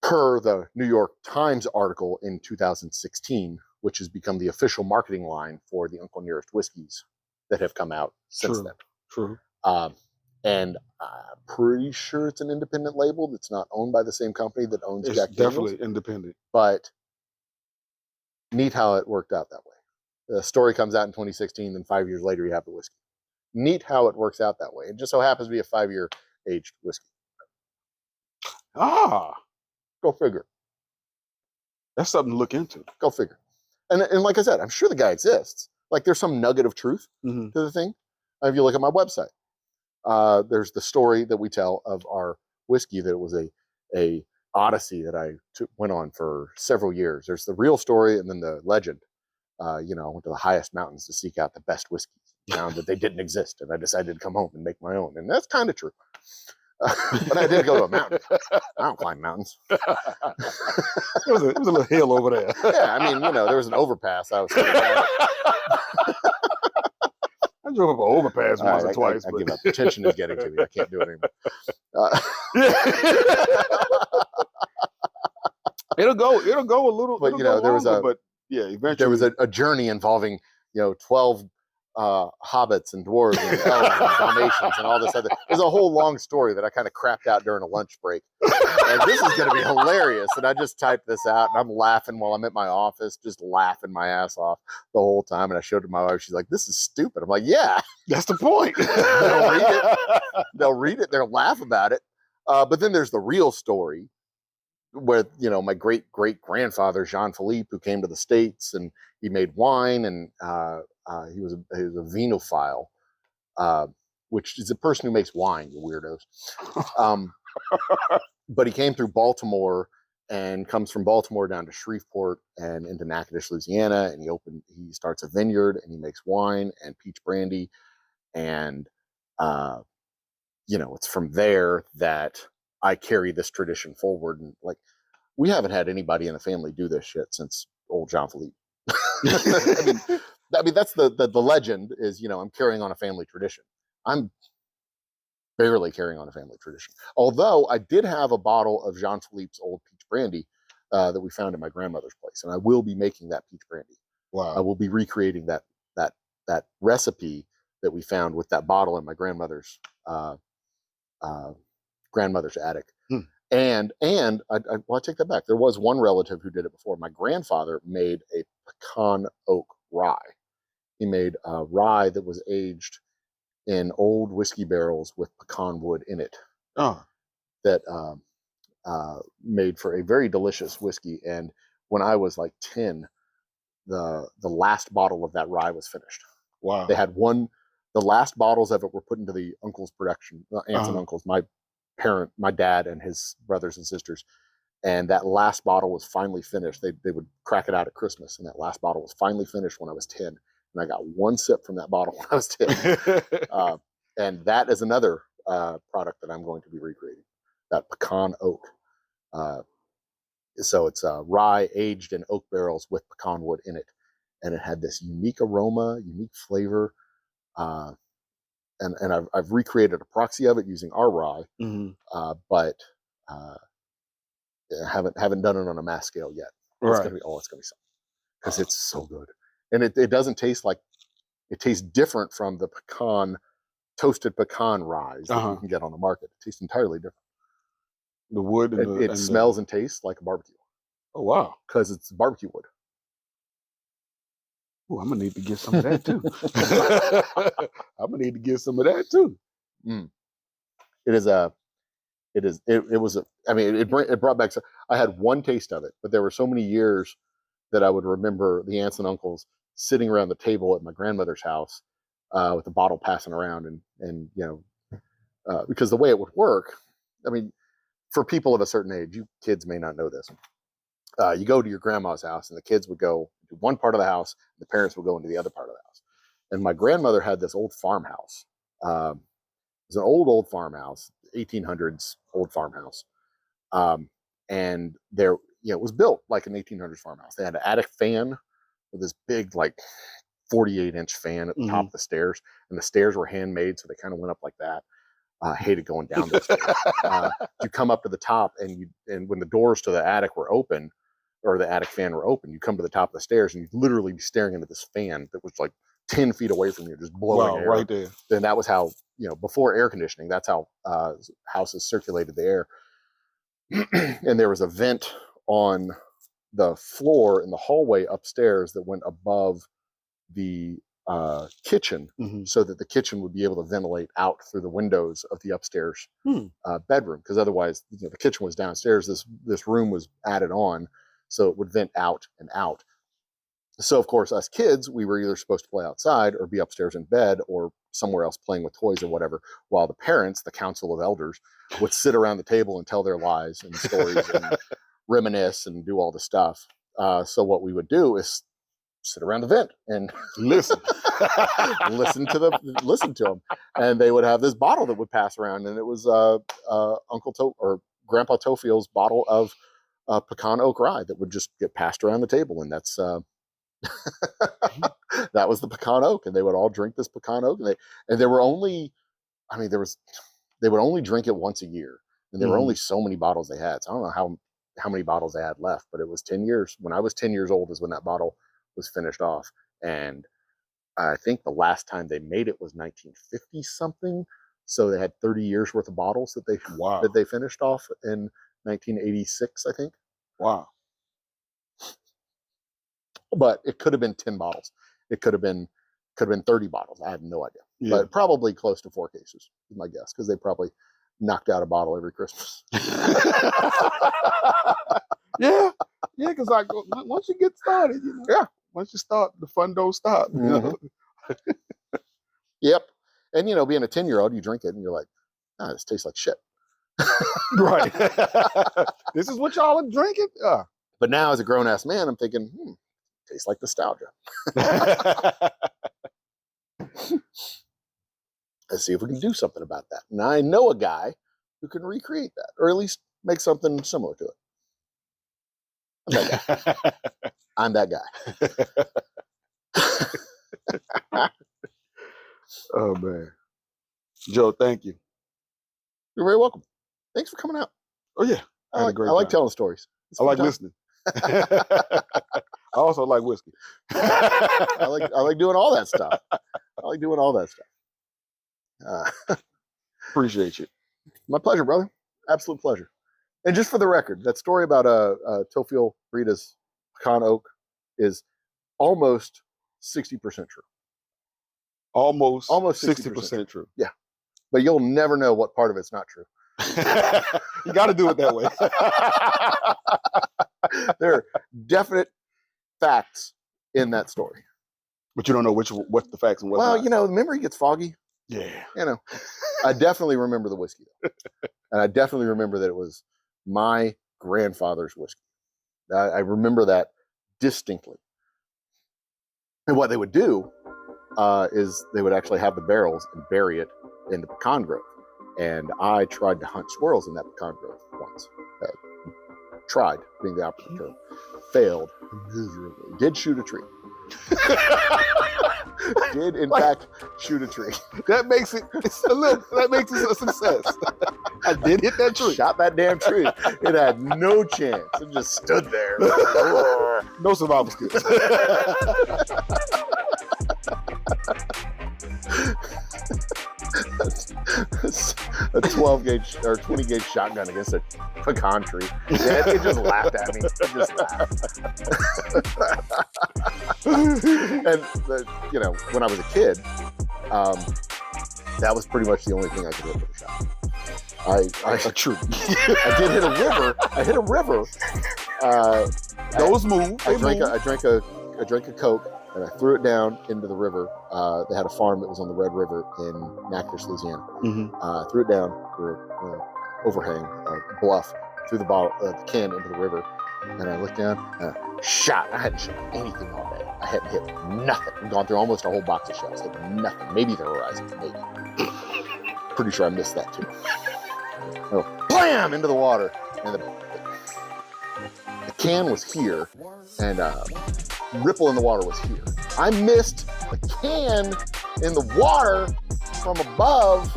Per the New York Times article in 2016, which has become the official marketing line for the Uncle Nearest whiskeys that have come out since then. True. And I'm pretty sure it's an independent label that's not owned by the same company that owns It's Jack Daniels. definitely independent. But neat how it worked out that way. The story comes out in 2016, then 5 years later you have the whiskey. Neat how it works out that way. It just so happens to be a 5-year aged whiskey. Ah, go figure. That's something to look into. Go figure. And like I said, I'm sure the guy exists. Like there's some nugget of truth Mm-hmm. to the thing. If you look at my website, there's the story that we tell of our whiskey that it was a odyssey that I went on for several years. There's the real story and then the legend. You know, I went to the highest mountains to seek out the best whiskeys, found that they didn't exist, and I decided to come home and make my own. And that's kind of true. But I did go to a mountain. I don't climb mountains. It was a little hill over there. Yeah, I mean, you know, there was an overpass. I was I drove up an overpass once or twice. I give up. The tension is getting to me. I can't do it anymore. It'll go a little. But you know, there was eventually there was a journey involving 12 hobbits and dwarves and elves and Dalmatians and all this other. There's a whole long story that I kind of crapped out during a lunch break. And this is going to be hilarious. And I just typed this out and I'm laughing while I'm at my office, just laughing my ass off the whole time. And I showed it to my wife. She's like, "This is stupid." I'm like, "Yeah, that's the point." They'll read it. They'll read it. They'll laugh about it. But then there's the real story where, my great grandfather, Jean Philippe, who came to the States and he made wine and he was a vinophile, which is a person who makes wine, you weirdos. But he came through Baltimore and comes from Baltimore down to Shreveport and into Natchitoches, Louisiana, and he starts a vineyard and he makes wine and peach brandy, and it's from there that I carry this tradition forward. And like, we haven't had anybody in the family do this shit since old Jean Philippe. I mean, that's the legend is, I'm carrying on a family tradition. I'm barely carrying on a family tradition. Although I did have a bottle of Jean Philippe's old peach brandy that we found at my grandmother's place, and I will be making that peach brandy. Wow! I will be recreating that recipe that we found with that bottle in my grandmother's attic. And I take that back. There was one relative who did it before. My grandfather made a pecan oak rye. He made a rye that was aged in old whiskey barrels with pecan wood in it. Oh. That made for a very delicious whiskey. And when I was like 10, the last bottle of that rye was finished. Wow. They had one The last bottles of it were put into the uncle's production, aunts and uncles, my dad and his brothers and sisters. And that last bottle was finally finished. They would crack it out at Christmas, and that last bottle was finally finished when I was 10. And I got one sip from that bottle when I was 10. And that is another product that I'm going to be recreating, that pecan oak. So it's rye aged in oak barrels with pecan wood in it. And it had this unique aroma, unique flavor. And I've recreated a proxy of it using our rye, but haven't done it on a mass scale yet. It's gonna be something, because it's so good, and it doesn't taste like, it tastes different from the toasted pecan rye that you can get on the market. It tastes entirely different. The wood and it smells and tastes like a barbecue. Oh wow! Because it's barbecue wood. Oh, I'm gonna need to get some of that too. I'm gonna need to get some of that too. It brought back. I had one taste of it, but there were so many years that I would remember the aunts and uncles sitting around the table at my grandmother's house with the bottle passing around, and because the way it would work, I mean, for people of a certain age, you kids may not know this. You go to your grandma's house, and the kids would go to one part of the house, the parents would go into the other part of the house. And my grandmother had this old farmhouse. It was an old farmhouse, 1800s old farmhouse. And there, it was built like an 1800s farmhouse. They had an attic fan with this big, like 48-inch fan at the top of the stairs, and the stairs were handmade, so they kind of went up like that. I hated going down those stairs. You come up to the top, and when the doors to the attic were open, or the attic fan were open, you come to the top of the stairs, and you'd literally be staring into this fan that was like 10 feet away from you, just blowing air right there. Then that was how, before air conditioning, that's how houses circulated the air. And there was a vent on the floor in the hallway upstairs that went above the kitchen, so that the kitchen would be able to ventilate out through the windows of the upstairs bedroom, because otherwise, the kitchen was downstairs. This room was added on, so it would vent out and out. So of course, us kids, we were either supposed to play outside or be upstairs in bed or somewhere else playing with toys or whatever, while the parents, the council of elders, would sit around the table and tell their lies and stories and reminisce and do all the stuff. So what we would do is sit around the vent and listen to them, and they would have this bottle that would pass around, and it was or Grandpa Tofield's bottle of pecan oak rye that would just get passed around the table, and that's that was the pecan oak, and they would all drink this pecan oak, and there were only, they would only drink it once a year, and there were only so many bottles they had. So I don't know how many bottles they had left, but it was 10 years. When I was 10 years old is when that bottle was finished off, and I think the last time they made it was 1950 something. So they had 30 years worth of bottles that they finished off in 1986, I think. Wow. But it could have been 10 bottles. It could have been 30 bottles. I have no idea. Yeah. But probably close to 4 cases is my guess, because they probably knocked out a bottle every Christmas. Yeah, because like once you get started, once you start, the fun don't stop. Yep. And being a 10-year-old, you drink it and you're like, this tastes like shit. Right. This is what y'all are drinking? But now as a grown-ass man, I'm thinking, tastes like nostalgia. Let's see if we can do something about that. And I know a guy who can recreate that, or at least make something similar to it. I'm that guy. Oh man, Joe, thank you. You're very welcome. Thanks for coming out. Oh yeah, I like telling stories. I like listening. I also like whiskey. I like doing all that stuff. Appreciate you. My pleasure, brother. Absolute pleasure. And just for the record, that story about Joseph Breda's pecan oak is almost 60% true. Almost 60% true. Yeah. But you'll never know what part of it's not true. You got to do it that way. There are definite facts in that story. But you don't know what's the facts and what's Well, not. you know, the memory gets foggy. Yeah. You know, I definitely remember the whiskey, though. And I definitely remember that it was my grandfather's whiskey. I remember that distinctly. And what they would do is they would actually have the barrels and bury it in the pecan grove. And I tried to hunt squirrels in that pecan grove once. Tried, being the opposite term. Failed miserably. Did shoot a tree. Did in fact shoot a tree. That makes it a success. I did hit that tree. Shot that damn tree. It had no chance. It just stood there. No survival skills. A 12 gauge or 20 gauge shotgun against a pecan tree. It just laughed at me. It just laughed. And you know, when I was a kid, that was pretty much the only thing I could hit with a shot. A tree. I did hit a river. I hit a river. Those move. I drank a Coke and I threw it down into the river. They had a farm that was on the Red River in Natchitoches, Louisiana. Mm-hmm. Threw it down through an overhang, bluff, threw the can into the river, and I looked down and I shot. I hadn't shot anything all day. I hadn't hit nothing. I'd gone through almost a whole box of shells, hit nothing. Maybe the horizon, maybe. Pretty sure I missed that too. Oh, blam! Into the water, and the can was here, and ripple in the water was here. I missed the can in the water from above.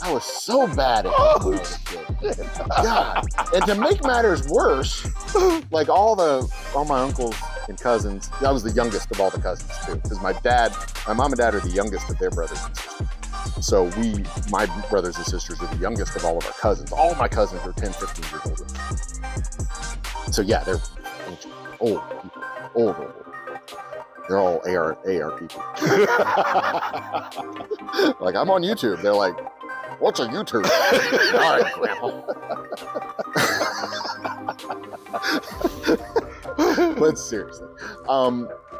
I was so bad at it when I was a kid. God. And to make matters worse, like all my uncles and cousins, I was the youngest of all the cousins too, because my mom and dad are the youngest of their brothers and sisters. So my brothers and sisters are the youngest of all of our cousins. All of my cousins are 10, 15 years older. So yeah, they're ancient, old people, old. They're all AR people. Like, I'm on YouTube. They're like, what's a YouTube? All right, Grandpa. But seriously,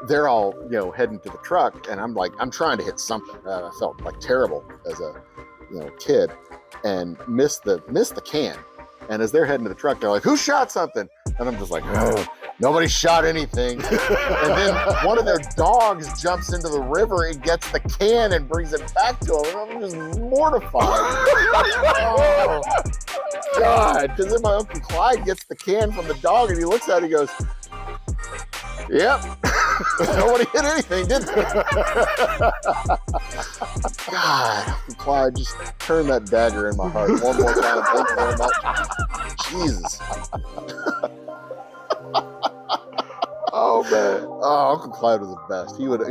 they're all, you know, heading to the truck, and I'm like, I'm trying to hit something. I felt like terrible as a, you know, kid, and missed the can. And as they're heading to the truck, they're like, who shot something? And I'm just like, oh, nobody shot anything. And then one of their dogs jumps into the river and gets the can and brings it back to them. And I'm just mortified. Oh, God. Because then my Uncle Clyde gets the can from the dog and he looks at it and he goes, yep. Nobody hit anything, did they? God, Uncle Clyde, just turn that dagger in my heart one more time. Thank you very much. Jesus. Oh man! Oh, Uncle Clyde was the best. He would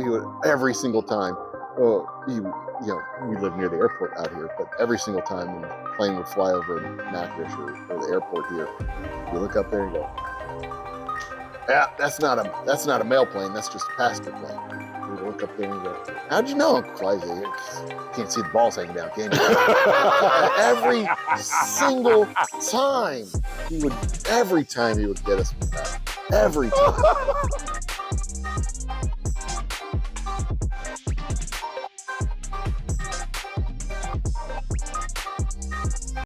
every single time. Oh, we live near the airport out here, but every single time when the plane would fly over Natchitoches or the airport here, you look up there and go, yeah, that's not a mail plane. That's just a passenger plane. You look up there and go, how'd you know, Uncle Clyde? You can't see the balls hanging down, can you? Every single time he would get us with that. Every time.